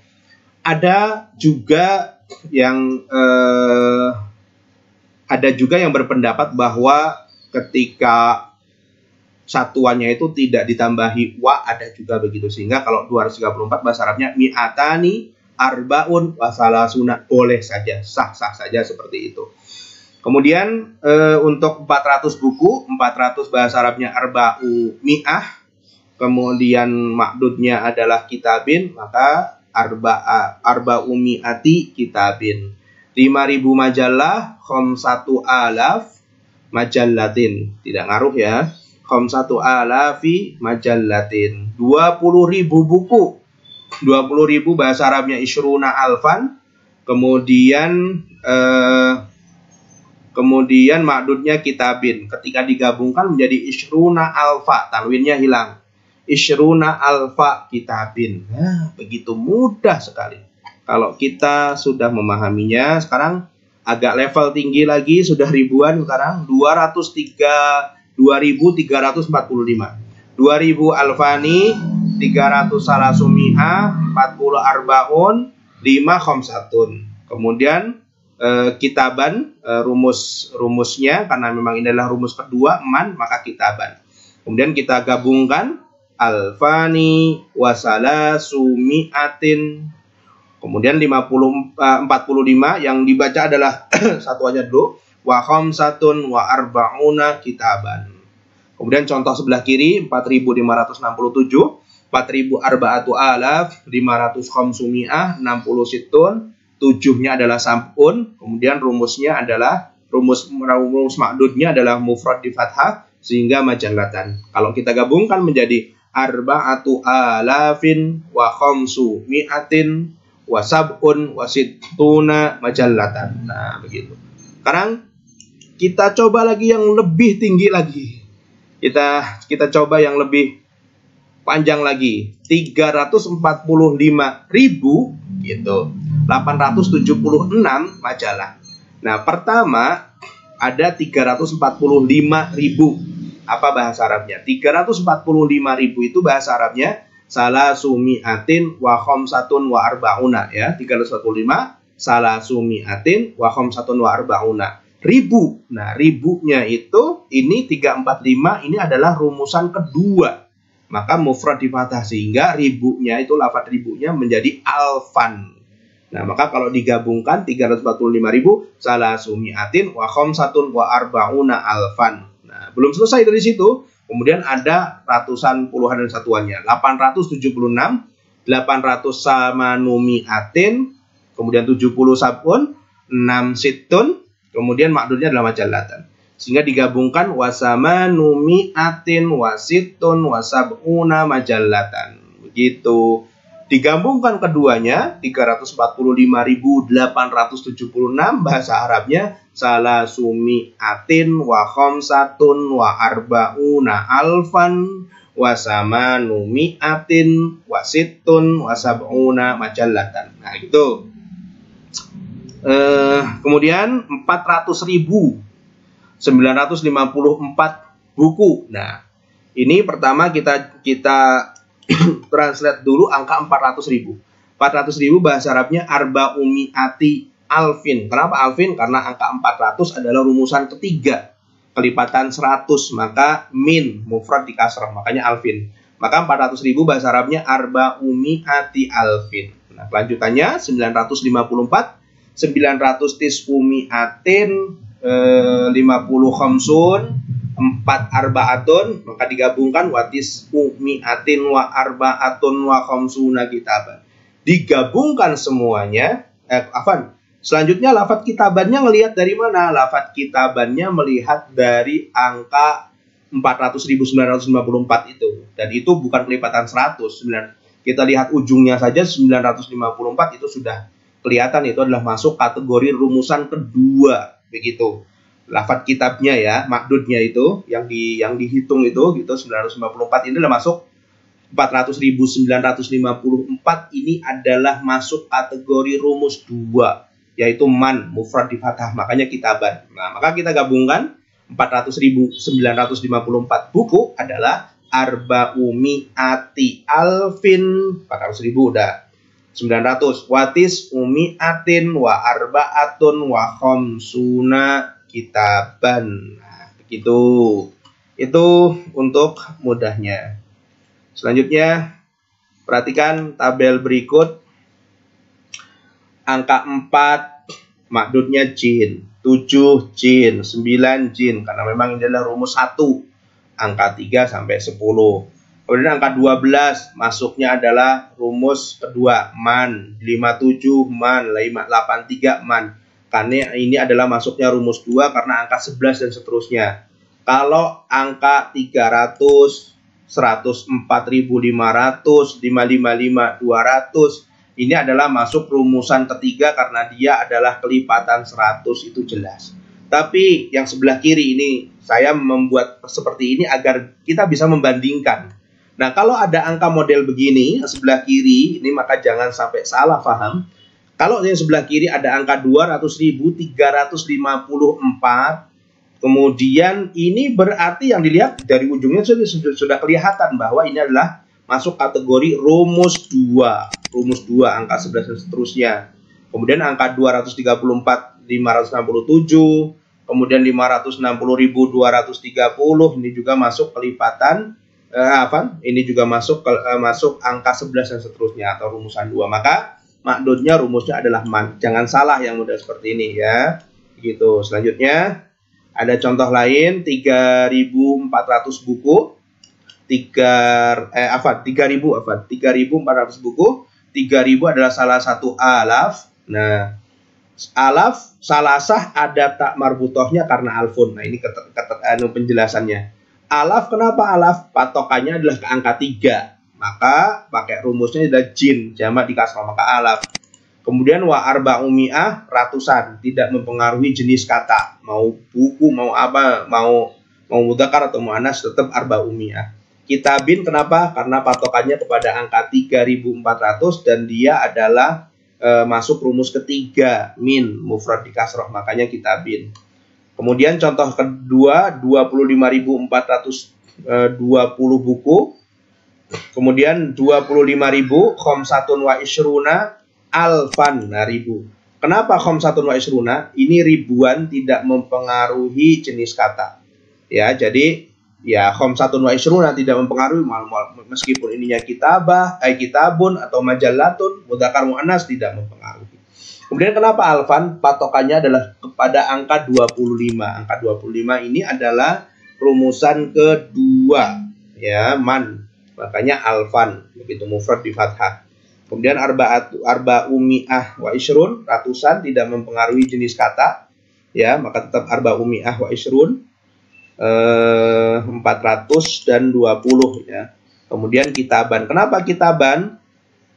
Ada juga yang berpendapat bahwa ketika satuannya itu tidak ditambahi wa, ada juga begitu. Sehingga kalau 234 bahasa Arabnya mi'atani arbaun wa salasuna, boleh saja, sah-sah saja seperti itu. Kemudian untuk 400 buku, 400 bahasa Arabnya arba'u mi'ah, kemudian makdudnya adalah kitabin, maka arba'umi'ati kitabin. 5.000 majalah, khamsatu alaf majallatin. Tidak ngaruh ya. Khamsatu alafi majallatin. 20.000 buku. 20.000 bahasa Arabnya isyruna alfan. Kemudian ma'dudnya kitabin. Ketika digabungkan menjadi isyruna alfa. Tanwinnya hilang. Isyruna alfa kitabin. Nah, begitu mudah sekali. Kalau kita sudah memahaminya, sekarang agak level tinggi lagi, sudah ribuan sekarang. 203.345. 2000 alfani, 300 salasumi'a, 40 arbaun, 5 khamsatun. Kemudian kitaban, rumusnya, karena memang ini adalah rumus kedua, man, maka kitaban. Kemudian kita gabungkan alfani wasalasumi'atin. Kemudian 45 yang dibaca adalah satu aja dulu. Wa khamsatun wa arba'una kitaban. Kemudian contoh sebelah kiri 4.567. 4.000 arba'atu alaf, 500 khamsumi'ah, 60 situn, 7-nya adalah sab'un. Kemudian rumusnya adalah rumus ma'dudnya adalah mufrad di fathah sehingga majallatan. Kalau kita gabungkan menjadi arba'atu alafin wa khamsumi'atin wa sab'un wa sittuna majallatan. Nah, begitu. Sekarang kita coba lagi yang lebih tinggi lagi. Kita coba yang lebih panjang lagi. 345.000 gitu. 876 majalah. Nah, pertama ada 345.000. Apa bahasa Arabnya? 345.000 itu bahasa Arabnya salasumi'atin wa khamsatun wa arba'una ya. 345 salasumi'atin wa khamsatun wa arba'una. Ribu. Nah, ribunya itu ini 345 ini adalah rumusan kedua. Maka mufrad di fathah sehingga ribunya itu lafadz ribunya menjadi alfan. Nah, maka kalau digabungkan 345.000 salasumi'atin wa khamsatun wa arba'una alfan. Nah, belum selesai dari situ. Kemudian ada ratusan puluhan dan satuannya. 876, 800 samanumi'atin, kemudian 70 sabun, 6 situn, kemudian makdurnya adalah majallatan. Sehingga digabungkan wasamanumi'atin wasitun wasab'una majallatan. Begitu. Digabungkan keduanya 345.876 bahasa Arabnya salasumi'atin wa khamsatun wa arba'una alfan wasamanumi'atin wasitun wasab'una majallatan. Nah, gitu. Kemudian 400.954 buku. Nah, ini pertama kita translate dulu angka 400.000. 400.000 bahasa Arabnya arba'umi'ati alfin. Kenapa alfin? Karena angka 400 adalah rumusan ketiga. Kelipatan 100, maka min mufrad di kasrah, makanya alfin. Maka 400.000 bahasa Arabnya arba'umi'ati alfin. Nah, kelanjutannya 954, 900 tis'umi'atin, 50 khamsun, 4 arba'atun, maka digabungkan watis umi'atin wa arba'atun wa khamsuna kitaban. Digabungkan semuanya, selanjutnya lafadz kitabannya ngelihat dari mana? Lafadz kitabannya melihat dari angka 400.954 itu. Dan itu bukan kelipatan 100. Kita lihat ujungnya saja 954 itu sudah kelihatan itu adalah masuk kategori rumusan kedua, begitu. Lafadz kitabnya ya, makdudnya itu yang dihitung itu gitu 954 ini adalah masuk 400.954 ini adalah masuk kategori rumus 2 yaitu man mufrad di fathah, makanya kitaban. Nah, maka kita gabungkan 400.954 buku adalah arba'umi'ati alfin, 400.000 udah 900 watis umi'atin wa arba'atun wa khamsuna kitaban. Nah, begitu. Itu untuk mudahnya. Selanjutnya perhatikan tabel berikut. Angka 4 makdudnya jin, 7 jin, 9 jin karena memang ini adalah rumus 1. Angka 3 sampai 10. Kemudian angka 12 masuknya adalah rumus kedua, man. 57 man, 83 man. Karena ini adalah masuknya rumus 2 karena angka 11 dan seterusnya. Kalau angka 300, 104.500, 555, 200, ini adalah masuk rumusan ketiga karena dia adalah kelipatan 100, itu jelas. Tapi yang sebelah kiri ini, saya membuat seperti ini agar kita bisa membandingkan. Nah, kalau ada angka model begini, sebelah kiri, ini maka jangan sampai salah paham. Kalau yang sebelah kiri ada angka 200.354, kemudian ini berarti yang dilihat dari ujungnya sudah kelihatan bahwa ini adalah masuk kategori rumus 2. Rumus 2, angka 11 dan seterusnya. Kemudian angka 234.567, kemudian 560.230, ini juga masuk kelipatan ini juga masuk angka 11 dan seterusnya atau rumusan 2. Maka makdudnya rumusnya adalah man. Jangan salah yang mudah seperti ini ya. Begitu. Selanjutnya ada contoh lain 3.400 buku. 3.400 buku. 3.000 adalah salah satu alaf. Nah, alaf salasah ada tak marbutohnya karena alfun. Nah, ini penjelasannya. Alaf, kenapa alaf? Patokannya adalah ke angka 3. Maka pakai rumusnya adalah jin, jamak di kasrah, maka alaf. Kemudian wa arba'umi'ah, ratusan, tidak mempengaruhi jenis kata. Mau buku, mau apa, mau mudzakkar atau muannas, tetap arba'umi'ah. Kitabin, kenapa? Karena patokannya kepada angka 3.400 dan dia adalah masuk rumus ketiga, min, mufrad di kasrah, makanya kitabin. Kemudian contoh kedua 25.420 buku. Kemudian 25.000 khamsatun wa isyruna alfan, ribu. Kenapa khamsatun wa isyruna? Ini ribuan tidak mempengaruhi jenis kata. Ya, jadi ya khamsatun wa isyruna tidak mempengaruhi meskipun ininya kitabah, kitabun atau majallatun, mudzakkar muannas tidak mempengaruhi. Kemudian kenapa alfan? Patokannya adalah kepada angka 25. Angka 25 ini adalah rumusan kedua, ya, man. Makanya alfan, begitu mufrad di fathah. Kemudian arba'umi'ah wa isyrun, ratusan, tidak mempengaruhi jenis kata, ya, maka tetap arba'umi'ah wa isyrun, 400 dan 20, ya. Kemudian kitaban. Kenapa kitaban?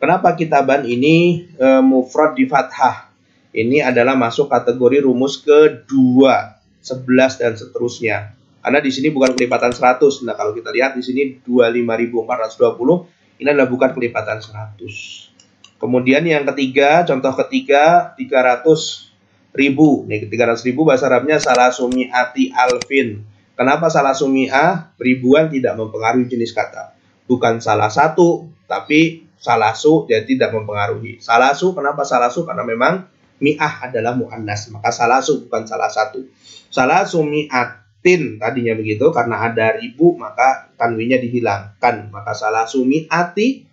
Kenapa kitaban ini mufrad di fathah? Ini adalah masuk kategori rumus kedua, 11 dan seterusnya. Karena di sini bukan kelipatan 100. Nah, kalau kita lihat di sini 25.420, ini adalah bukan kelipatan 100. Kemudian yang ketiga, contoh ketiga 300.000. Nih, 300.000 bahasa Arabnya salasumi'ati alfin. Kenapa salasumi'ah? Ribuan tidak mempengaruhi jenis kata. Bukan salah satu, tapi salasu, dia tidak mempengaruhi. Salasu, kenapa salasu? Karena memang mi'ah adalah mu'annas, maka salasu bukan salah satu. Salasu mi'atin tadinya begitu, karena ada ribu maka tanwinnya dihilangkan, maka salasu mi'ati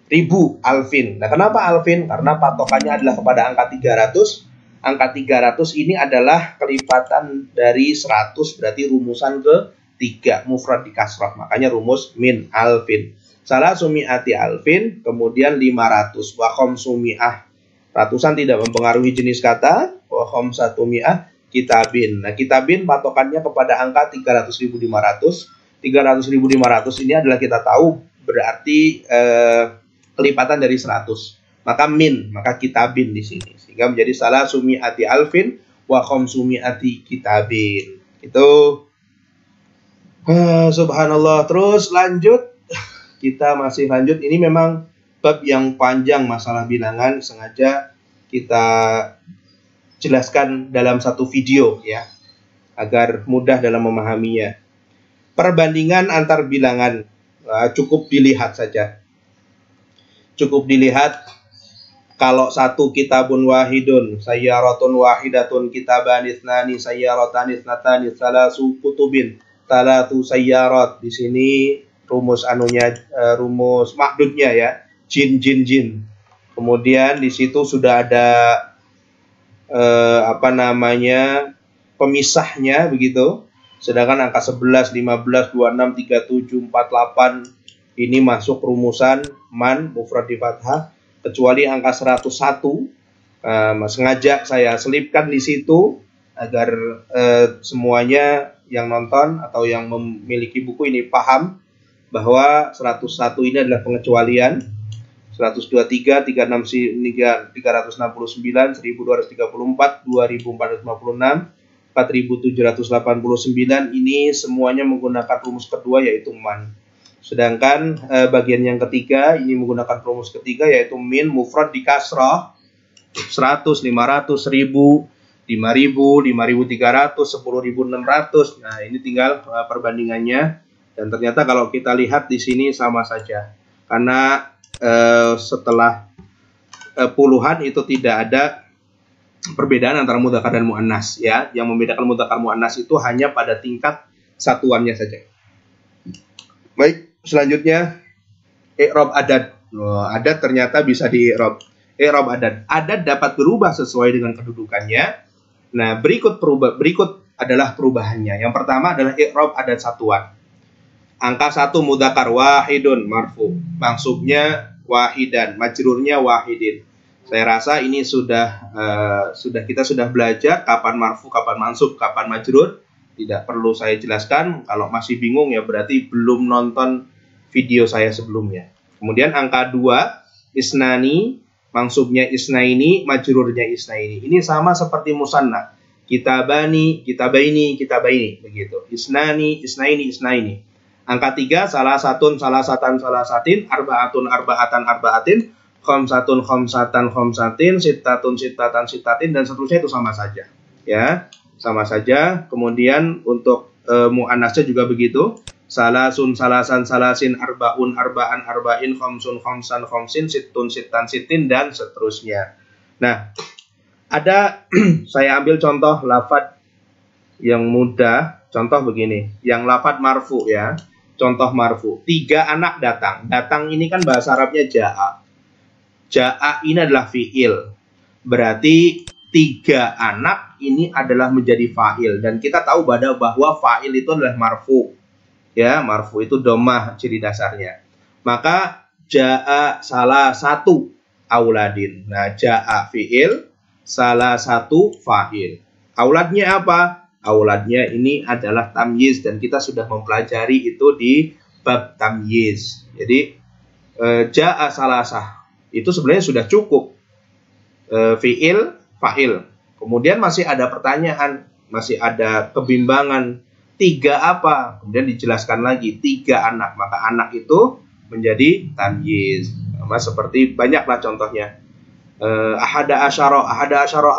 ribu alfin. Nah, kenapa alfin? Karena patokannya adalah kepada angka 300. Angka 300 ini adalah kelipatan dari 100, berarti rumusan ke-3, mufrad di kasrah, makanya rumus min alfin. Salah sumi'ati alfin, kemudian 500. Wa khamsumi'ah, ratusan tidak mempengaruhi jenis kata. Wa khamsatumi'ah kitabin. Nah, kitabin patokannya kepada angka 300.500. 300.500 ini adalah kita tahu berarti kelipatan dari 100. Maka min, maka kitabin di sini. Sehingga menjadi salah sumi'ati alfin wa khamsumi'ati kitabin. Itu subhanallah. Terus lanjut. Kita masih lanjut, ini memang bab yang panjang masalah bilangan, sengaja kita jelaskan dalam satu video ya, agar mudah dalam memahaminya. Perbandingan antar bilangan, cukup dilihat saja. Cukup dilihat kalau satu kitabun wahidun, sayyaratun wahidatun, kitaban itsnani, sayyaratan itsnatani, salasu kutubin, salatu sayyarat. Di sini rumus rumus makdudnya ya, jin. Kemudian di situ sudah ada pemisahnya begitu. Sedangkan angka 11, 15, 26, 37, 48 ini masuk rumusan man mufrad di fathah, kecuali angka 101. Sengaja saya selipkan di situ agar semuanya yang nonton atau yang memiliki buku ini paham bahwa 101 ini adalah pengecualian. 123, 369, 1234, 2456, 4789 ini semuanya menggunakan rumus kedua yaitu man. Sedangkan bagian yang ketiga ini menggunakan rumus ketiga yaitu min mufrad di kasrah 100, 500, 1000, 5000, 5300, 10600. Nah, ini tinggal perbandingannya dan ternyata kalau kita lihat di sini sama saja. Karena setelah puluhan itu tidak ada perbedaan antara mudzakkar dan muannas ya. Yang membedakan mudzakkar muannas itu hanya pada tingkat satuannya saja. Baik, selanjutnya i'rab adad. Adad ternyata bisa di i'rab. I'rab adad. Adad dapat berubah sesuai dengan kedudukannya. Nah, berikut adalah perubahannya. Yang pertama adalah i'rab adad satuan. Angka 1 mudzakkar wahidun marfu. Mansubnya wahidan, majrurnya wahidin. Saya rasa ini kita sudah belajar kapan marfu, kapan mansub, kapan majrur. Tidak perlu saya jelaskan. Kalau masih bingung ya berarti belum nonton video saya sebelumnya. Kemudian angka 2 isnani, mansubnya isnaini, majrurnya isnaini. Ini sama seperti musanna. Kitabani, kitabaini, kitabaini begitu. Isnani, isnaini, isnaini. Angka 3 salasatun, salasatan, salasatin, arbaatun, arbaatan, arbaatin, khamsatun, khamsatan, khamsatin, sittatun, sittatan, sittatin dan seterusnya itu sama saja. Ya, sama saja. Kemudian untuk muannasnya juga begitu. Salasun, salasan, salasin, arbaun, arbaan, arbain, khamsun, khamsan, khamsin, sittun, sittan, sittin dan seterusnya. Nah, ada saya ambil contoh lafadz yang mudah. Contoh begini, yang lafadz marfu ya. Contoh marfu, 3 anak datang. Datang ini kan bahasa Arabnya ja'a. Ja'a ini adalah fi'il. Berarti 3 anak ini adalah menjadi fa'il. Dan kita tahu bahwa fa'il itu adalah marfu. Ya, marfu itu dhammah ciri dasarnya. Maka ja'a salah satu auladin. Nah, ja'a fi'il, salah satu fa'il. Auladnya apa? Auladnya ini adalah tamyiz dan kita sudah mempelajari itu di bab tamyiz. Jadi ja'a salasah itu sebenarnya sudah cukup fi'il, fa'il. Kemudian masih ada pertanyaan, masih ada kebimbangan. 3 apa? Kemudian dijelaskan lagi 3 anak. Maka anak itu menjadi tamyiz. Seperti banyaklah contohnya. Ahada asyara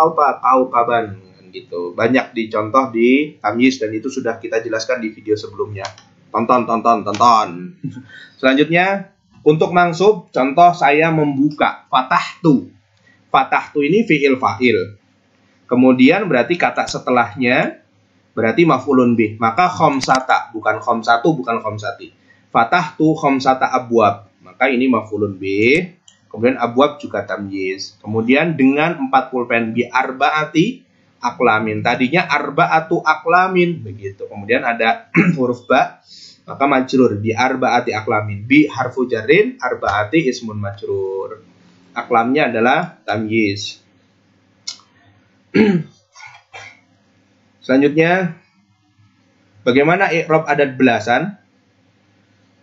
apa? Kaukaban. Gitu. Banyak dicontoh di tamyiz dan itu sudah kita jelaskan di video sebelumnya. Tonton. Selanjutnya untuk mansub, contoh saya membuka fatahtu. Fatahtu ini fi'il fa'il. Kemudian berarti kata setelahnya berarti maf'ulun bih. Maka khamsata, bukan khamsatu, bukan khamsati. Fatahtu khamsata abwab. Maka ini maf'ulun bih. Kemudian abwab juga tamyiz. Kemudian dengan 4 pulpen bi arbaati aklamin. Tadinya arba'atu aklamin begitu. Kemudian ada huruf ba, maka majrur bi arba'ati aklamin. Bi harfu jarrin, arba'ati ismun majrur. Aklamnya adalah tamyiz. Selanjutnya bagaimana i'rab adad belasan?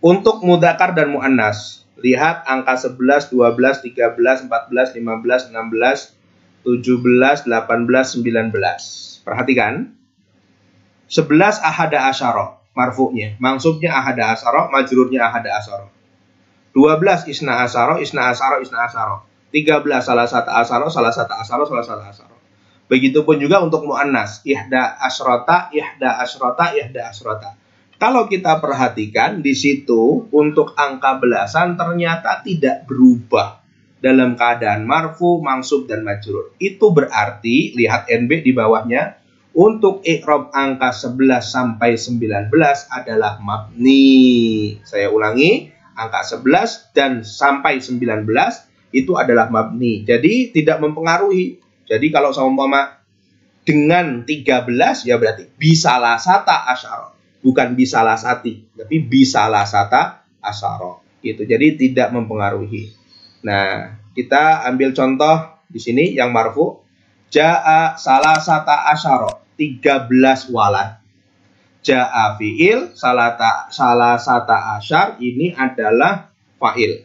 Untuk mudzakkar dan muannas. Lihat angka 11, 12, 13, 14, 15, 16 17, 18, 19. Perhatikan. 11 ahada asyara. Marfu'nya. Mansubnya ahada asyara. Majrurnya ahada asyara. 12 isna asyara. Isna asyara. Isna asyara. 13 salah satu asyara. Salah satu asyara. Salah satu asyara. Begitupun juga untuk mu'annas. Ihda asyrota. Ihda asyrota. Ihda asyrota. Kalau kita perhatikan di situ untuk angka belasan ternyata tidak berubah. Dalam keadaan marfu, mansub, dan majrur. Itu berarti, lihat NB di bawahnya, untuk i'rab angka 11 sampai 19 adalah mabni. Saya ulangi, angka 11 dan sampai 19 itu adalah mabni. Jadi tidak mempengaruhi. Jadi kalau seumpama dengan 13 ya berarti bisalah sata asyara. Bukan bisalah sati, tapi bisalah sata asyara. gitu. Jadi tidak mempengaruhi. Nah, kita ambil contoh di sini yang marfu. Ja'a salasata asyara, 13 walad. Ja'a fi'il, salasata asyar ini adalah fa'il.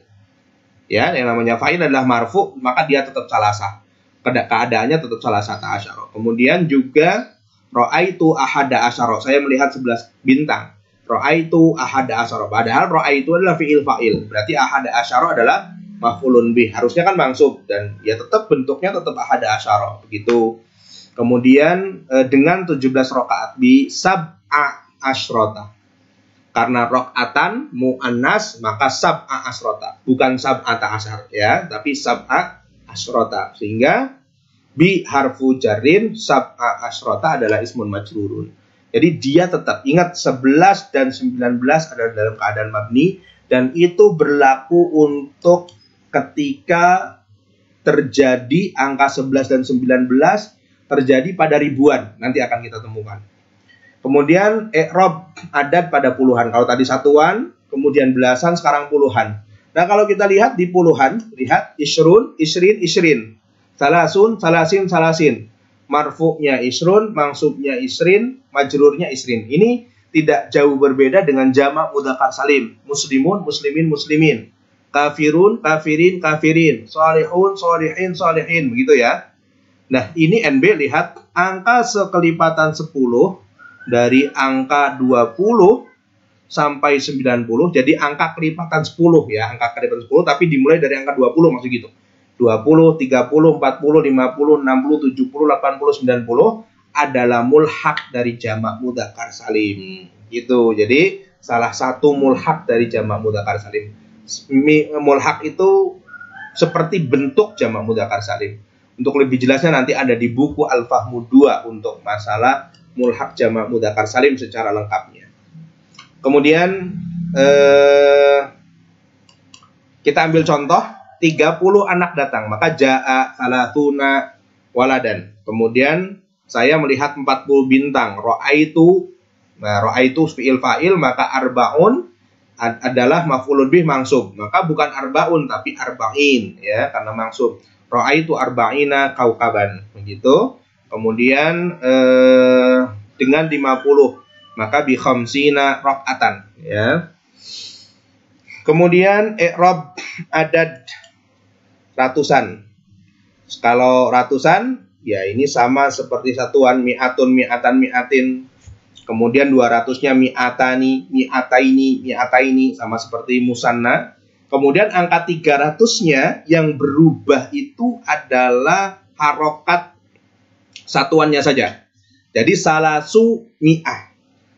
Ya, yang namanya fa'il adalah marfu, maka dia tetap salasa. Keadaannya tetap salasata asyara. Kemudian juga ra'aitu ahada asyara, saya melihat 11 bintang. Ra'aitu ahada asyara. Padahal ra'aitu adalah fi'il fa'il. Berarti ahada asyara adalah maf'ulun bih. Harusnya kan mansub dan ya tetap bentuknya tetap ahada asyara begitu. Kemudian dengan 17 rakaat bi sab'a asyrota. Karena rakaatan muannas maka sab'a asyrota, bukan sab'ata asyar ya, tapi sab'a asyrota. Sehingga bi harfu jarrin sab'a asyrota adalah ismun majrurun. Jadi dia tetap ingat 11 dan 19 adalah dalam keadaan mabni dan itu berlaku untuk ketika terjadi angka 11 dan 19 terjadi pada ribuan, nanti akan kita temukan. Kemudian i'rab adat pada puluhan. Kalau tadi satuan, kemudian belasan, sekarang puluhan. Nah, kalau kita lihat di puluhan, lihat isrun, isrin, isrin. Salasun, salasin, salasin. Marfu'nya isrun, mansubnya isrin, majrurnya isrin. Ini tidak jauh berbeda dengan jamak mudzakkar salim. Muslimun, muslimin, muslimin. Kafirun, kafirin, kafirin. Shalihun, shalihin, shalihin. Begitu ya. Nah, ini NB lihat angka sekelipatan 10 dari angka 20 sampai 90. Jadi angka kelipatan 10 ya. Angka kelipatan 10 tapi dimulai dari angka 20 maksud gitu. 20, 30, 40, 50, 60, 70, 80, 90 adalah mulhaq dari jamak mudzakkar salim. Gitu. Jadi salah satu mulhaq dari jamak mudzakkar salim. Mulhaq itu seperti bentuk jamak mudzakkar salim. Untuk lebih jelasnya nanti ada di buku Al-Fahmu 2 untuk masalah mulhaq jamak mudzakkar salim secara lengkapnya. Kemudian kita ambil contoh 30 anak datang, maka ja'a salatuna waladan. Kemudian saya melihat 40 bintang, ra'aitu. Nah, ra'aitu fi'il fa'il, maka arbaun adalah maf'ulun bih mansub. Maka bukan arbaun tapi arba'in ya, karena mansub. Ra'aitu arba'ina kaukaban. Begitu. Kemudian dengan 50 maka bi khamsina rak'atan ya. Kemudian i'rab adad ratusan. Kalau ratusan ya ini sama seperti satuan mi'atun, mi'atan, mi'atin. Kemudian 200-nya mi'atani, mi'ataini, mi'ataini sama seperti musanna. Kemudian angka 300-nya yang berubah itu adalah harokat satuannya saja. Jadi salasu mi'ah,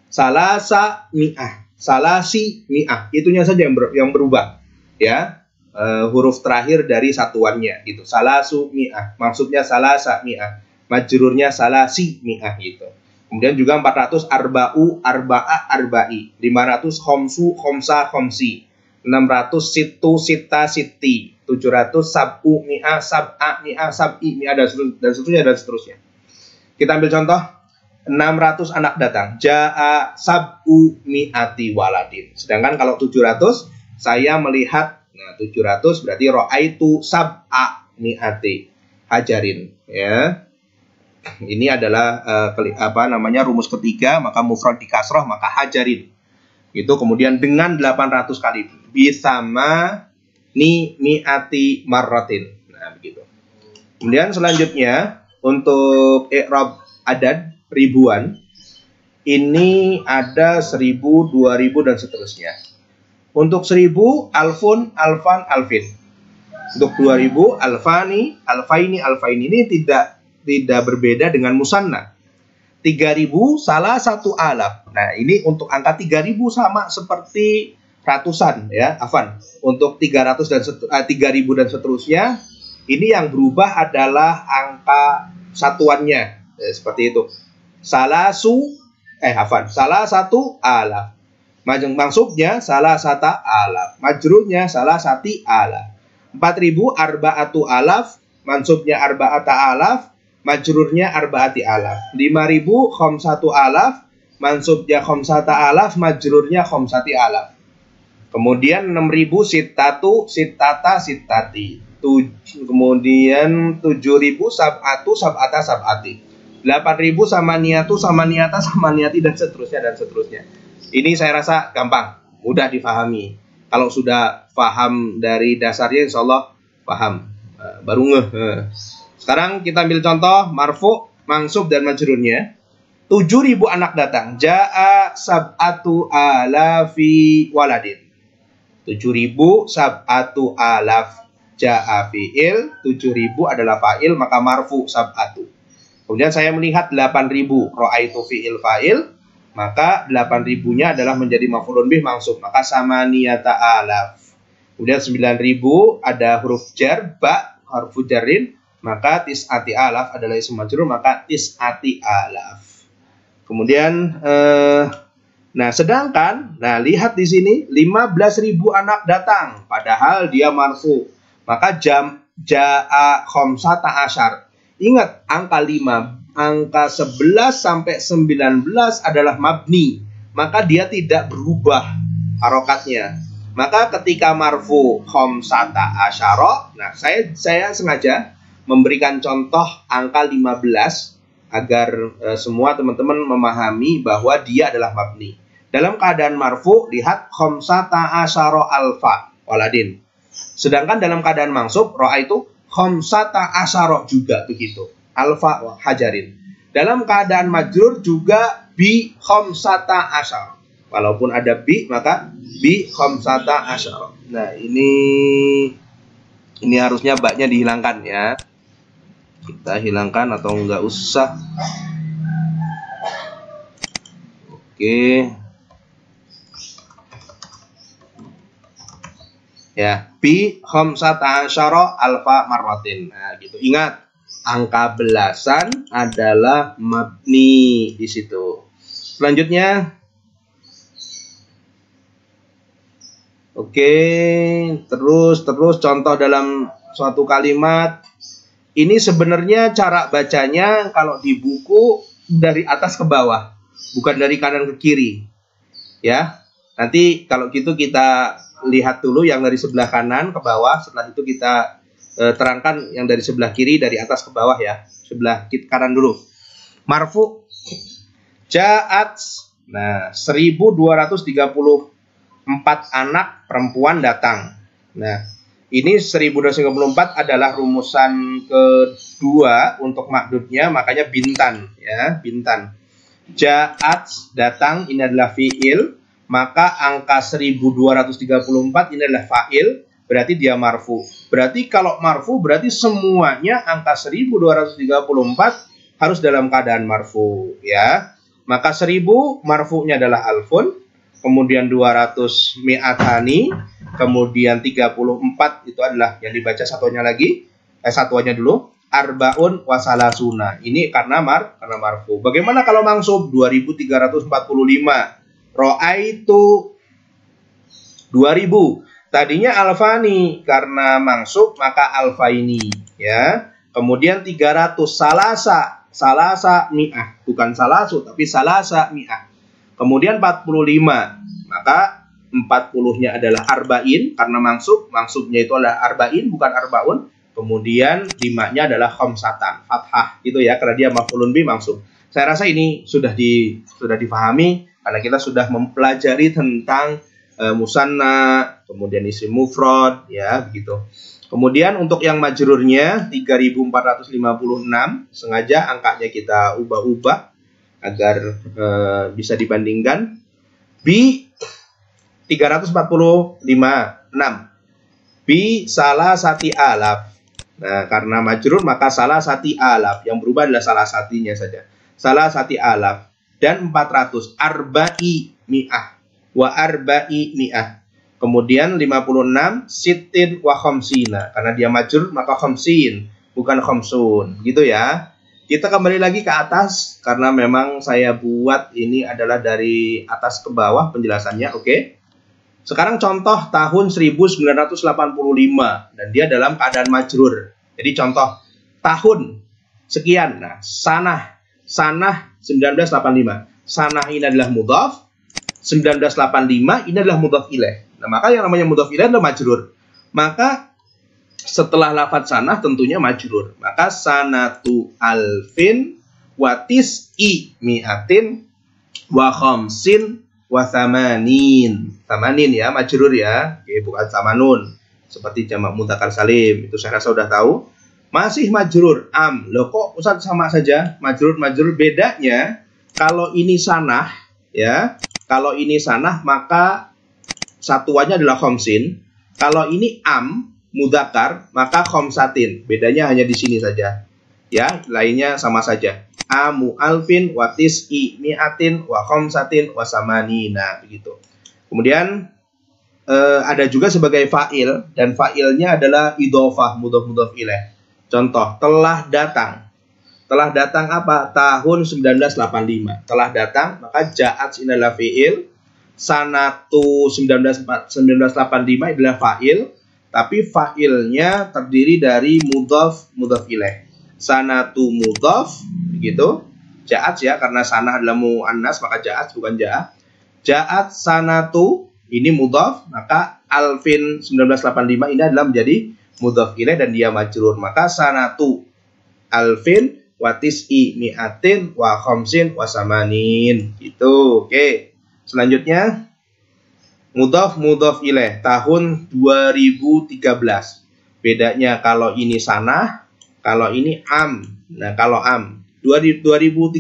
salasa mi'ah, salasi mi'ah. Itunya saja yang berubah ya. Huruf terakhir dari satuannya gitu. Salasu mi'ah, maksudnya salasa mi'ah, majrurnya salasi mi'ah gitu. Kemudian juga 400 arba'u, arba'a, arba'i. 500 khomsu, khomsa, khomsi. 600 situ, sita, siti. 700 sab'u, mi'ah, sab'a, mi'ah, sab'i, mi'ah, dan seterusnya, dan seterusnya. Kita ambil contoh. 600 anak datang. Ja'a sab'u mi'ati waladin. Sedangkan kalau 700, saya melihat, nah 700 berarti ra'aitu sab'a mi'ati hajarin. Ya. Ini adalah rumus ketiga, maka mufrad dikasroh maka hajarin. Itu kemudian dengan 800 kali bisama ni mi'ati marratin. Nah, begitu. Kemudian selanjutnya untuk i'rab adad ribuan ini ada 1000, 2000 dan seterusnya. Untuk 1000 alfun, alfan, alfin. Untuk 2000 alfani, alfaini, alfaini. Ini tidak berbeda dengan musanna. 3000 salah satu alaf. Nah, ini untuk angka 3000 sama seperti ratusan ya, afan. Untuk 300 dan 3000 dan seterusnya, ini yang berubah adalah angka satuannya. Ya, seperti itu. Salah satu alaf. Maksudnya salah satu alaf. Majrurnya salah sati alaf. 4000 arba'atu alaf, mansubnya arba'ata alaf. Majrurnya arba'ati alaf. 5000 khamsatu alaf, mansubnya khamsata alaf, majrurnya khamsati alaf. Kemudian 6.000 sittatu, sittata, sittati. Kemudian 7.000 sab'atu, sab'ata, sab'ati. 8.000 samaniyatu, samaniyata, samaniyati, dan seterusnya. Ini saya rasa gampang, mudah difahami. Kalau sudah paham dari dasarnya, insya Allah paham. Baru ngeh. Sekarang kita ambil contoh marfu, mansub, dan majrurnya. 7.000 anak datang. Ja'a sab'atu alafi waladin. 7.000 sab'atu alaf. Ja'a fi'il, 7.000 adalah fa'il, maka marfu sab'atu. Kemudian saya melihat 8.000, ra'aitu fi'il fa'il, maka 8.000-nya adalah menjadi maf'ulun bih mansub, maka samaniyata alaf. Kemudian 9.000 ada huruf jar, ba, harfu jarrin, maka tis'ati alaf adalah isim majrur, maka tis'ati alaf. Kemudian nah, sedangkan, lihat di sini 15.000 anak datang, padahal dia marfu. Maka ja'a khamsata asyar. Ingat, angka 5, angka 11 sampai 19 adalah mabni. Maka dia tidak berubah harokatnya. Maka ketika marfu khamsata asyara, nah saya sengaja memberikan contoh angka 15 agar semua teman-teman memahami bahwa dia adalah mabni. Dalam keadaan marfu, lihat khamsata asyara alfa waladin. Sedangkan dalam keadaan mansub, ra'aitu khamsata asyara juga begitu. Alfa hajarin. Dalam keadaan majrur juga bi khamsata asyara. Walaupun ada bi, maka bi khamsata asyara. Nah, ini harusnya baknya dihilangkan ya. Kita hilangkan atau enggak usah. Oke. Ya, bi khamsata asyara alfa marratin. Nah, gitu. Ingat, angka belasan adalah mabni di situ. Selanjutnya, oke, terus contoh dalam suatu kalimat. Ini sebenarnya cara bacanya kalau di buku dari atas ke bawah, bukan dari kanan ke kiri. Ya. Nanti kalau gitu kita lihat dulu yang dari sebelah kanan ke bawah, setelah itu kita terangkan yang dari sebelah kiri dari atas ke bawah ya. Sebelah kanan dulu. Marfu ja'at. Nah, 1.234 anak perempuan datang. Nah, ini 1.234 adalah rumusan kedua untuk makdudnya, makanya bintan ya, bintan. Ja'at datang, ini adalah fi'il. Maka angka 1.234 ini adalah fa'il, berarti dia marfu. Berarti kalau marfu berarti semuanya angka 1.234 harus dalam keadaan marfu ya. Maka 1.000 marfunya adalah alfun, kemudian 200 mi'atani, kemudian 34 itu adalah yang dibaca satuannya lagi, satuannya dulu, arbaun wasalasuna. Ini karena marfu. Bagaimana kalau mansub? 2.345. Ra'aitu 2.000. Tadinya alfani, karena mansub maka alfa ini ya. Kemudian 300 salasa mi'ah, bukan salasu tapi salasa mi'ah. Kemudian 45, maka 40-nya adalah arba'in karena mansubnya itu adalah arba'in bukan arbaun. Kemudian 5-nya adalah khamsatan, fathah gitu ya, karena dia maf'ulun bi mansub. Saya rasa ini sudah difahami. Karena kita sudah mempelajari tentang musanna, kemudian isim mufrad, ya begitu. Kemudian untuk yang majrurnya 3.456, sengaja angkanya kita ubah-ubah agar bisa dibandingkan. Bi 345, 6. Bi salah sati alaf. Nah, karena majrur maka salah sati alaf, yang berubah adalah salah satinya saja. Salah sati alaf. Dan 400 arba'i mi'ah wa arba'i mi'ah. Kemudian 56 sittin wa khamsina, karena dia majrur maka khamsin bukan khamsun gitu ya. Kita kembali lagi ke atas karena memang saya buat ini adalah dari atas ke bawah penjelasannya. Oke. Sekarang contoh tahun 1985 dan dia dalam keadaan majrur. Jadi contoh tahun sekian. Nah, sanah 1985. Sanah ini adalah mudhaf, 1985 ini adalah mudhaf ilaih. Nah, maka yang namanya mudhaf ilaih adalah majrur. Maka setelah lafadz sanah tentunya majrur. Maka sanatu alfin wa tis'i mi'atin wa khamsin wa thamanin. Thamanin ya, majrur ya. Oke, bukan samanun. Seperti jamak mudzakkar salim. Itu saya rasa sudah tahu. Masih majrur am. Loh kok Ustaz sama saja? Majrur bedanya kalau ini sanah ya. Kalau ini sanah maka satuannya adalah khamsin. Kalau ini am mudzakkar maka khamsatin. Bedanya hanya di sini saja. Ya, lainnya sama saja. Amu alfin wa tis'i mi'atin wa khamsatin wa samanina begitu. Kemudian ada juga sebagai fa'il dan fa'ilnya adalah idhofah mudhaf ilaih. Contoh, telah datang. Telah datang apa? Tahun 1985. Telah datang maka ja'at adalah fi'il. Sanatu 1985 adalah fa'il. Tapi fa'ilnya terdiri dari mudhaf ilaih. Sanatu mudhaf begitu. Ja'at ya, karena sanah adalah muannas maka ja'at bukan ja'at. Ja'at sanatu ini mudhaf, maka alfin 1985 ini adalah menjadi mudhaf ilaih dan dia majrur. Maka sanatu alfin wa tis'i mi'atin wa khamsin wa samanin. Gitu. Oke. Selanjutnya mudhaf ilaih tahun 2013. Bedanya kalau ini sanah, kalau ini am. Nah, kalau am 2013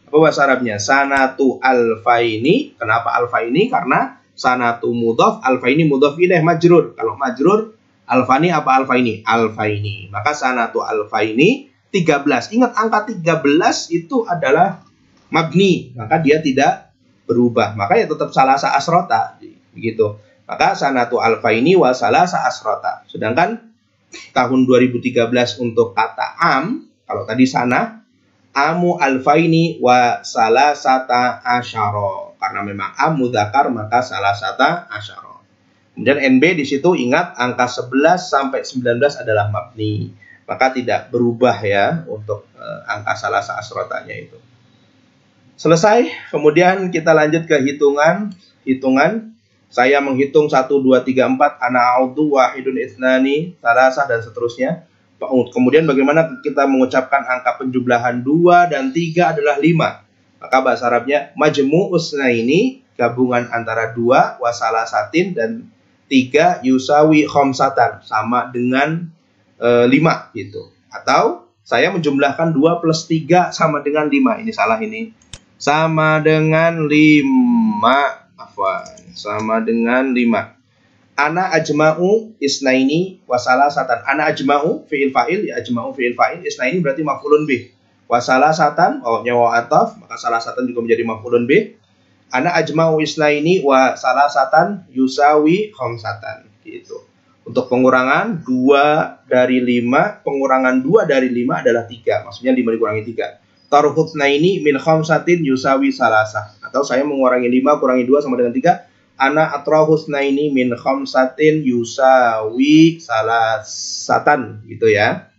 apa bahasa Arabnya? Sanatu alfaini. Kenapa alfaini? Karena sanatu mudhaf, alfaini mudhaf ilaih majrur. Kalau majrur alfani apa alfaini? Alfaini. Maka sanatu alfaini 13. Ingat angka 13 itu adalah mabni, maka dia tidak berubah. Maka ya tetap salasa asrota begitu. Maka sanatu alfaini wa salasa asrota. Sedangkan tahun 2013 untuk kata am, kalau tadi sana amu alfaini wa salasata asyara. Karena memang am mudzakkar maka salasata asyara. Kemudian NB di situ ingat angka 11 sampai 19 adalah mabni. Maka tidak berubah ya untuk angka salasa asrotanya itu. Selesai, kemudian kita lanjut ke hitungan. Saya menghitung 1, 2, 3, 4, ana a'udhu, wahidun ithnani, salasah, dan seterusnya. Kemudian bagaimana kita mengucapkan angka penjumlahan 2 dan 3 adalah 5. Maka bahasa Arabnya majmu' usnaini, gabungan antara 2, wasalasatin, dan 3 yusawi khamsatan, sama dengan 5 gitu. Atau saya menjumlahkan 2 plus 3 sama dengan 5. Ini salah ini. Sama dengan 5. Afwan. Sama dengan 5. Ana ajma'u isnaini wasalasatan. Ana ajma'u fi'il fa'il, ya ajma'u fi'il fa'il, isnaini berarti maf'ulun bih. Wasalasatan, nyawa ataf, maka salasatan juga menjadi maf'ulun bih. Ana ajma'u isnaini wasalasatan yusawi khamsatan. Gitu. Untuk pengurangan 2 dari 5, pengurangan 2 dari 5 adalah 3. Maksudnya 5 dikurangi 3. Tarhutnaini min khamsatin yusawi salasah. Atau saya mengurangi 5 kurangi 2 sama dengan 3. Ana atrahusnaini min khamsatin yusawi salasatan. Gitu ya.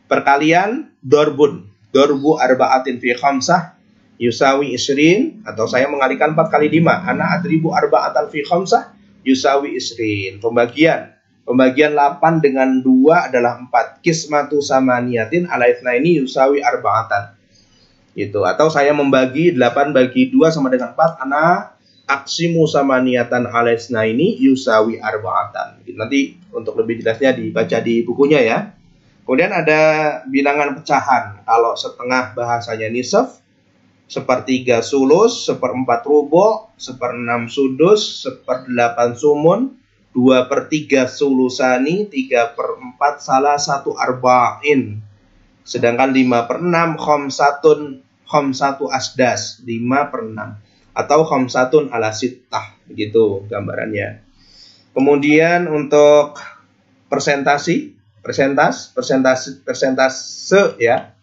Perkalian dorbun. Dorbu arba'atin fi khamsah yusawi isrin. Atau saya mengalikan 4 kali 5. Ana adribu arba'atan fi khamsah yusawi isrin. Pembagian 8 dengan 2 adalah 4. Kismatu samaniyatin ala itsnaini yusawi arba'atan. Gitu. Atau saya membagi 8 bagi 2 sama dengan 4. Ana aksimu samaniyatan ala itsnaini yusawi arba'atan. Nanti untuk lebih jelasnya dibaca di bukunya ya. Kemudian ada bilangan pecahan. Kalau setengah bahasanya nisaf, 1/3 sulus, 1/4 rubo', 1/6 sudus, 1/8 sumun, 2/3 sulusani, 3/4 salah satu arba'in. Sedangkan 5/6 khamsatu asdas, 5/6. Atau khamsatun ala sittah. Begitu gambarannya. Kemudian untuk persentase ya.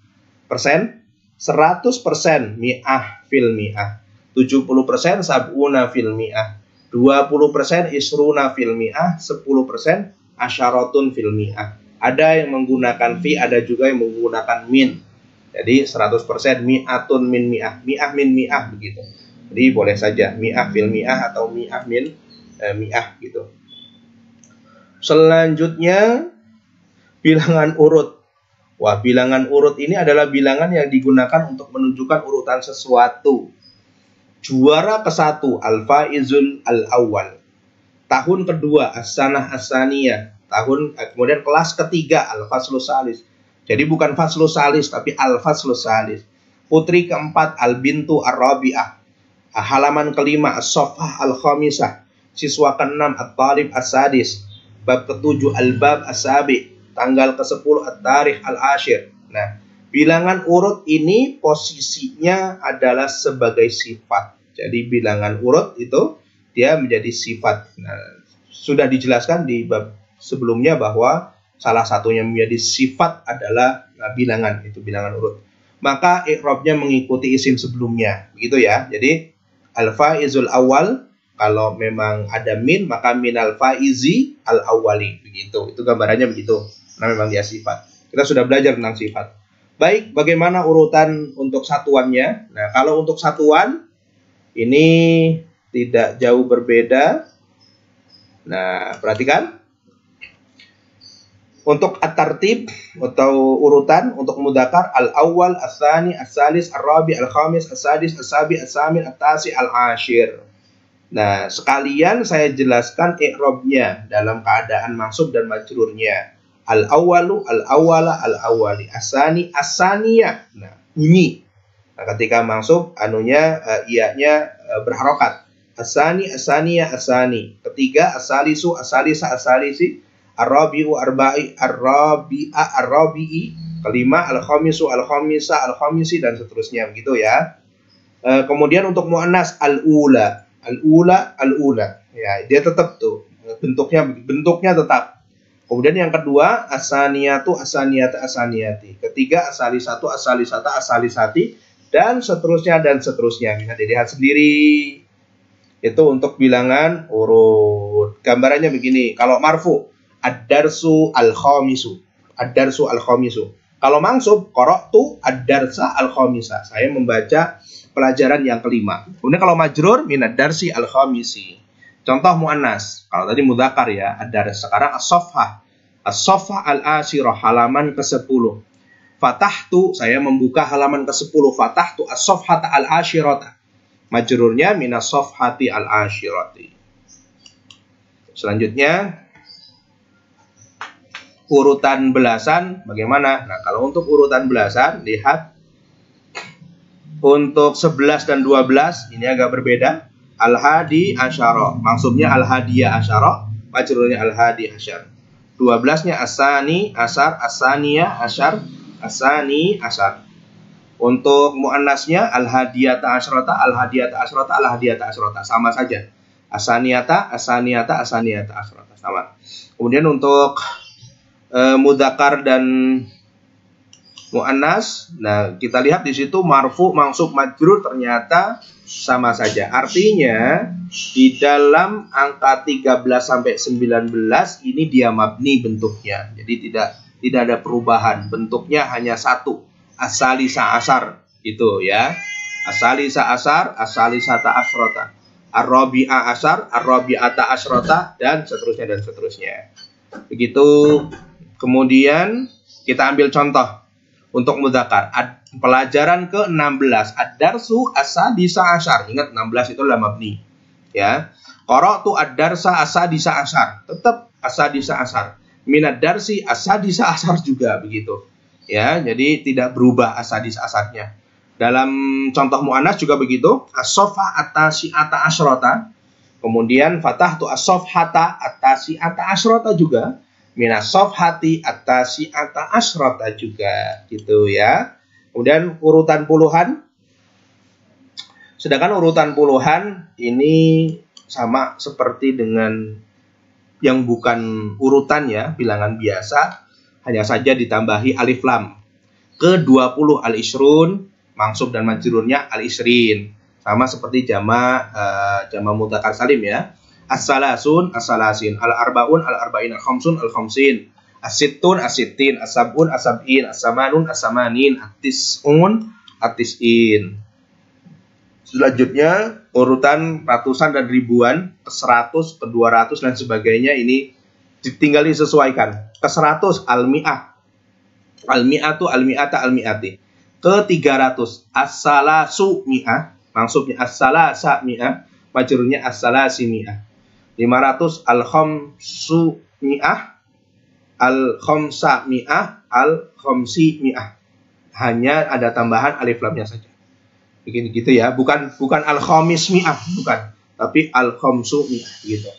Persen 100% mi'ah fil mi'ah. 70% sab'una fil mi'ah. 20% isruna fil mi'ah, 10% asyaratun fil mi'ah. Ada yang menggunakan fi, ada juga yang menggunakan min. Jadi 100% mi'atun min mi'ah, mi'ah min mi'ah begitu. Jadi boleh saja mi'ah fil mi'ah atau mi'ah min mi'ah gitu. Selanjutnya bilangan urut. Wah, bilangan urut ini adalah bilangan yang digunakan untuk menunjukkan urutan sesuatu. Juara ke-1 al-faizul al-awwal. Tahun kedua as-sanah as-saniyah. Kemudian kelas ketiga al-faslus salis. Jadi bukan faslus salis tapi al-faslus salis. Putri keempat al-bintu ar-rabi'ah. Halaman kelima as-saffah al-khamisah. Siswa ke-6 at-talib as-sadis. Bab ke-7 al-bab as-sabi. Tanggal ke-10 at-tarikh al-ashir. Nah, bilangan urut ini posisinya adalah sebagai sifat. Jadi bilangan urut itu dia menjadi sifat. Nah, sudah dijelaskan di bab sebelumnya bahwa salah satunya menjadi sifat adalah bilangan, itu bilangan urut. Maka i'rabnya mengikuti isim sebelumnya, begitu ya. Jadi al-faizul awal, kalau memang ada min maka min al-faizi al-awwali, begitu. Itu gambarannya begitu. Nah, memang dia sifat. Kita sudah belajar tentang sifat. Baik, bagaimana urutan untuk satuannya? Nah, kalau untuk satuan ini tidak jauh berbeda. Nah, perhatikan. Untuk at-tartib atau urutan untuk mudzakkar al-awwal, as-tsani, as-salis, ar-rabi, al-khamis, as-sadis, as-sabi, as-samin, at-tasi, al-ashir. Nah, sekalian saya jelaskan i'rabnya dalam keadaan mansub dan majrurnya. Al-awwalu, al-awwala, al-awwali, as-tsani, as-tsaniyah. Nah, bunyi. Nah, ketika mansub iyanya berharokat. As-tsani, as-tsaniyah, as-tsani. Ketiga as-salisu, as-salisa, as-salisi. Ar-rabi'u, ar-rabi'a, ar-rabi'i. Kelima al-khamisu, al-khamisa, al-khamisi, dan seterusnya, begitu ya. Kemudian untuk muannas al-ula, al-ula, al-ula. Ya, dia tetap tuh bentuknya tetap. Kemudian yang kedua as-saniyatu, as-saniyata, as-saniyati. Ketiga as-salisatu, as-salisata, as-salisati, dan seterusnya. Bisa dilihat sendiri. Itu untuk bilangan urut. Gambarannya begini. Kalau marfu, ad-darsu al-khamisu. Ad-darsu al-khamisu. Kalau mansub, qara'tu ad-darsa al-khamisa. Saya membaca pelajaran yang kelima. Kemudian kalau majrur, minad darsi al-khamisi. Contoh muannas. Kalau tadi mudzakkar ya, ad-dars. Sekarang as-saffah. As-saffah al-ashirah, halaman ke-10. Fatahtu, saya membuka halaman ke-10. Fatahtu as-saffhata al-ashirata. Majrurnya minas saffhati al-ashirati. Selanjutnya urutan belasan bagaimana? Nah, kalau untuk urutan belasan, lihat untuk 11 dan 12 ini agak berbeda. Al-hadi asyara, maksudnya al-hadiyah asyara, majrurnya al-hadi asyar. 12-nya as-sani asar, as-saniyah asyar, as-sani asar. Untuk muannasnya al-hadiyata asyrata, al-hadiyata asyrata, al-hadiyata asyrata, sama saja. As-saniyata, as-saniyata, as-saniyata asyrata, sama. Kemudian untuk mudzakkar dan muannas, nah kita lihat di situ marfu, mansub, majrur ternyata sama saja. Artinya di dalam angka 13 sampai 19 ini dia mabni bentuknya. Jadi tidak ada perubahan. Bentuknya hanya satu. As-salisa asar itu ya. As-salisa asar, as-salisata asrota. Ar-rabi'a asar, ar-rabi'ata asrota, dan seterusnya. Begitu. Kemudian kita ambil contoh untuk mudzakkar. Pelajaran ke-16, ad-darsu as-sadisa asyar. Ingat 16 itu adalah mabni. Ya. Qara'tu ad-darsa as-sadisa asyar. Tetap as-sadisa asyar. Minad darsi as-sadisa asyar juga begitu. Ya, jadi tidak berubah as-sadisa asyarnya. Dalam contoh muannas juga begitu. As-safha at-tasi'ata asyrata. Kemudian fatahtu as-safhata at-tasi'ata asyrata juga. Minas safhati at-tasi'ata asyrata juga gitu ya. Kemudian urutan puluhan. Sedangkan urutan puluhan ini sama seperti dengan yang bukan urutan ya, bilangan biasa, hanya saja ditambahi alif lam. Ke-20 al-ishrun, mansub dan majrurnya al-ishrin. Sama seperti jama' mudzakkar salim ya. As-salasun, as-salasin, al-arbaun, al-arba'in, al-khamsun, al-khamsin. As-sittun, as-sittin, as-sab'un, as-sab'in, as-samanun, as-samanin, at-tis'un, at-tis'in. Selanjutnya urutan ratusan dan ribuan, ke 100, ke 200 dan sebagainya ini tinggal disesuaikan. Ke 100 al-mi'ah. Al-mi'atu al-mi'ata al-mi'ati. Ke 300 as-salasu mi'ah. Maksudnya as-salasa mi'ah. Majrurnya as-salasi mi'ah. 500 al-khamsu mi'ah. Al-khamsa mi'ah. Al-khamsi mi'ah. Hanya ada tambahan alif lamnya saja. Begini gitu ya, bukan al-khamis mi'ah, bukan, tapi al-khamsu mi'ah gitu.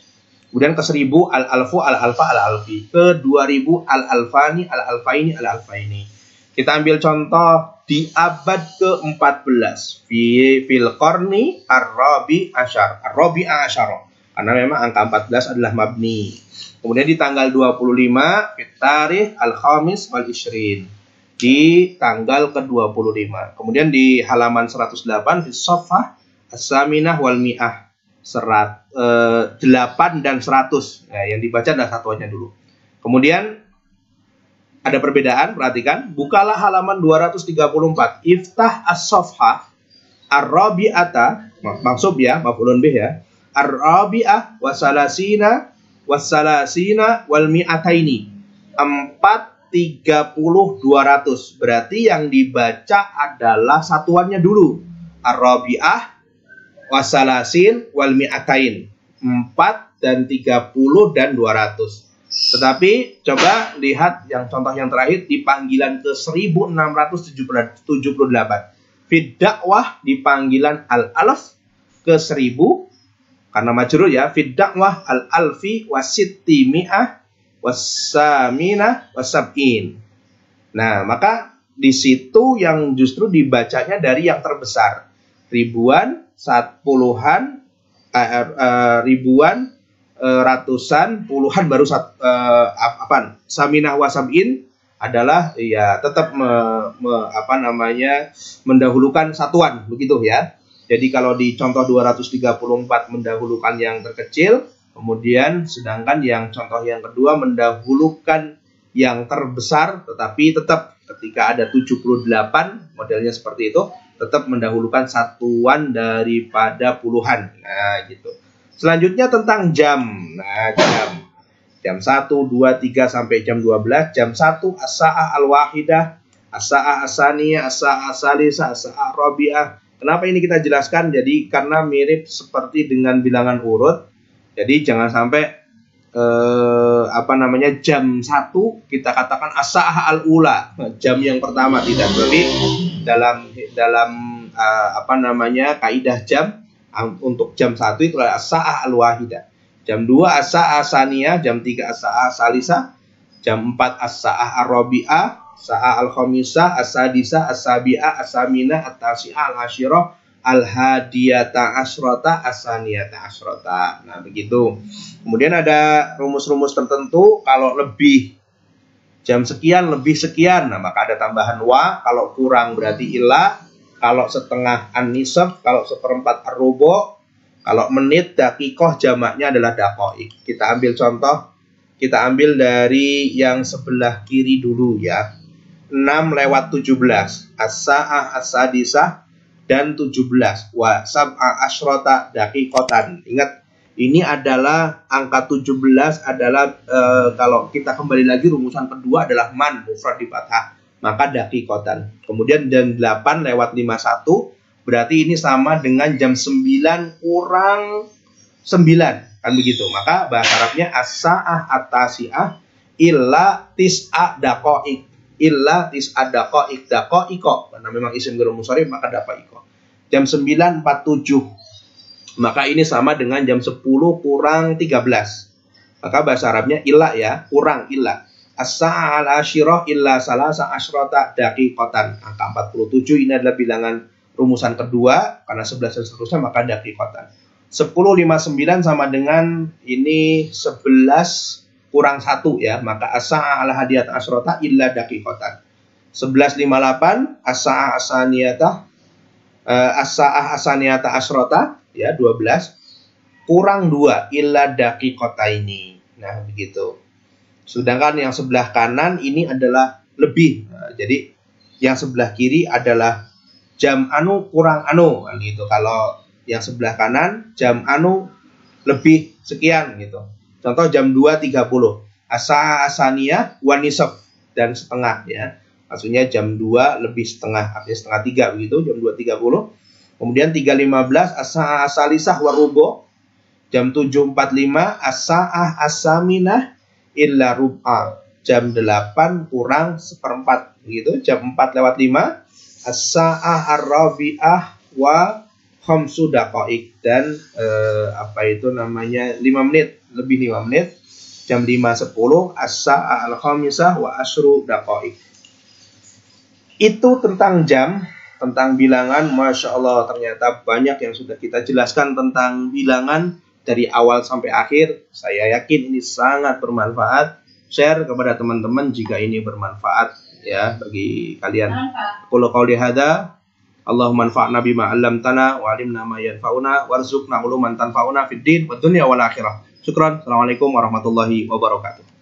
Kemudian ke 1000 al-alfu al-alfa al-alfi, ke 2000 al-alfani al-alfaini al-alfaini. Kita ambil contoh di abad ke-14 fil qarni ar-rabi asyar, ar-rabi asyar. Karena memang angka 14 adalah mabni. Kemudian di tanggal 25 fit tarikh al-khamis wal ishrin. Di tanggal ke-25. Kemudian di halaman 108 di safhah as-saminah wal mi'ah 8 dan 100. Nah, yang dibaca adalah satuannya dulu. Kemudian ada perbedaan, perhatikan. Bukalah halaman 234. Iftah as-safhah ar-rabi'ata, maksud ya, maf'ulun bih ya. Ar-rabi'ah wasalasina wal mi'ataini. 30, 200. Berarti yang dibaca adalah satuannya dulu. Ar-rabi'ah wasalasin wal mi'atain. 4 dan 30 dan 200. Tetapi coba lihat yang contoh yang terakhir di panggilan ke 1678. Fid dakwah di panggilan al-alf ke 1000 karena majrur ya. Fid dakwah al-alfi wasitti mi'ah wasamina wasab'in. Nah, maka di situ yang justru dibacanya dari yang terbesar. Ribuan, puluhan, ribuan, ratusan, puluhan baru saminah wasab'in adalah ya tetap mendahulukan satuan begitu ya. Jadi kalau di contoh 234 mendahulukan yang terkecil, kemudian sedangkan yang contoh yang kedua mendahulukan yang terbesar, tetapi tetap ketika ada 78 modelnya seperti itu, tetap mendahulukan satuan daripada puluhan. Nah, gitu. Selanjutnya tentang jam. Nah, jam 1, 2, 3 sampai jam 12. Jam 1 as-sa'ah al-wahidah, as-sa'ah as-saniyah, as-sa'ah as-salisah, as-sa'ah rabi'ah. Kenapa ini kita jelaskan? Jadi karena mirip seperti dengan bilangan urut. Jadi jangan sampai jam 1 kita katakan as-sa'ah al-ula, jam yang pertama, tidak. Tapi dalam kaidah jam untuk jam 1 itu adalah as-sa'ah al-wahidah. Jam 2 as-sa'ah as-saniyah, jam 3 as-sa'ah as-salisah, jam 4 as-sa'ah ar-rabi'ah, as-sa'ah al-khamisah, as-sadisah, as-sabi'ah, as-saminah, at-tasi'ah, al-asyirah, al-hadiyata asyrota, as-saniyata asyrota. Nah, begitu. Kemudian ada rumus-rumus tertentu. Kalau lebih jam sekian, lebih sekian, nah maka ada tambahan wa. Kalau kurang berarti ilah. Kalau setengah an-nisab, kalau seperempat ar-rubu'. Kalau menit, dakikoh, jamaknya adalah dakoik. Kita ambil contoh. Kita ambil dari yang sebelah kiri dulu ya. 6:17. As-sa'ah as-sadisah dan 17 wa sab'a asyrota daqiqatan. Ingat, ini adalah angka 17 adalah kalau kita kembali lagi rumusan kedua adalah man mufrad di fathah, maka daqiqatan. Kemudian jam 8:51 berarti ini sama dengan jam 9 kurang 9, kan begitu. Maka bahasa Arabnya as-sa'ah at-tasi'ah illa tis'a daqaiq. Illa tis'a daqaiq, daqaiqo, karena memang isim ghairul munsharif maka daqaiqo. Jam 9:47, maka ini sama dengan jam 10 kurang 13. Maka bahasa Arabnya illa ya, kurang illa. As-sa'ah al-asyirah illa salasa asyrota daqiqatan. Angka 47 ini adalah bilangan rumusan kedua, karena 11 dan seterusnya maka daqiqatan. 10:59 sama dengan ini 11 kurang 1 ya, maka as-sa'ah al-hadiyat asyrota illa daqiqatan. 11:58 as-sa'ah as-saniyata as-sa'ah as-saniyata asyrota ya 12 kurang 2 illa daqiqataini. Nah, begitu. Sedangkan yang sebelah kanan ini adalah lebih. Nah, jadi yang sebelah kiri adalah jam anu kurang anu kan gitu. Kalau yang sebelah kanan jam anu lebih sekian gitu. Contoh jam 2.30 asa asaniyah wa nisaf dan setengah ya. Maksudnya jam 2 lebih setengah, artinya setengah 3 begitu, jam 2.30. Kemudian 3.15 asa asalisah wa rubo. Jam 7.45 asa'ah asaminah illa rub'a. Jam 8 kurang seperempat begitu. Jam 4:05 as-sa'ah ar-rabi'ah wa khamsu daqa'iq. Dan apa itu namanya 5 menit, lebih 5 menit. Jam 5:10 as-sa'ah al-khamisah wa asyru daqa'iq. Itu tentang jam, tentang bilangan. Masya Allah, ternyata banyak yang sudah kita jelaskan tentang bilangan dari awal sampai akhir. Saya yakin ini sangat bermanfaat. Share kepada teman-teman jika ini bermanfaat ya bagi kalian. Qul qouli hadza, Allahumma anfa'na bima 'allamtana wa 'allimna ma yanfa'una warzuqna uluman tanfa'una fid din wad dunya wal akhirah. Syukran. Assalamualaikum warahmatullahi wabarakatuh.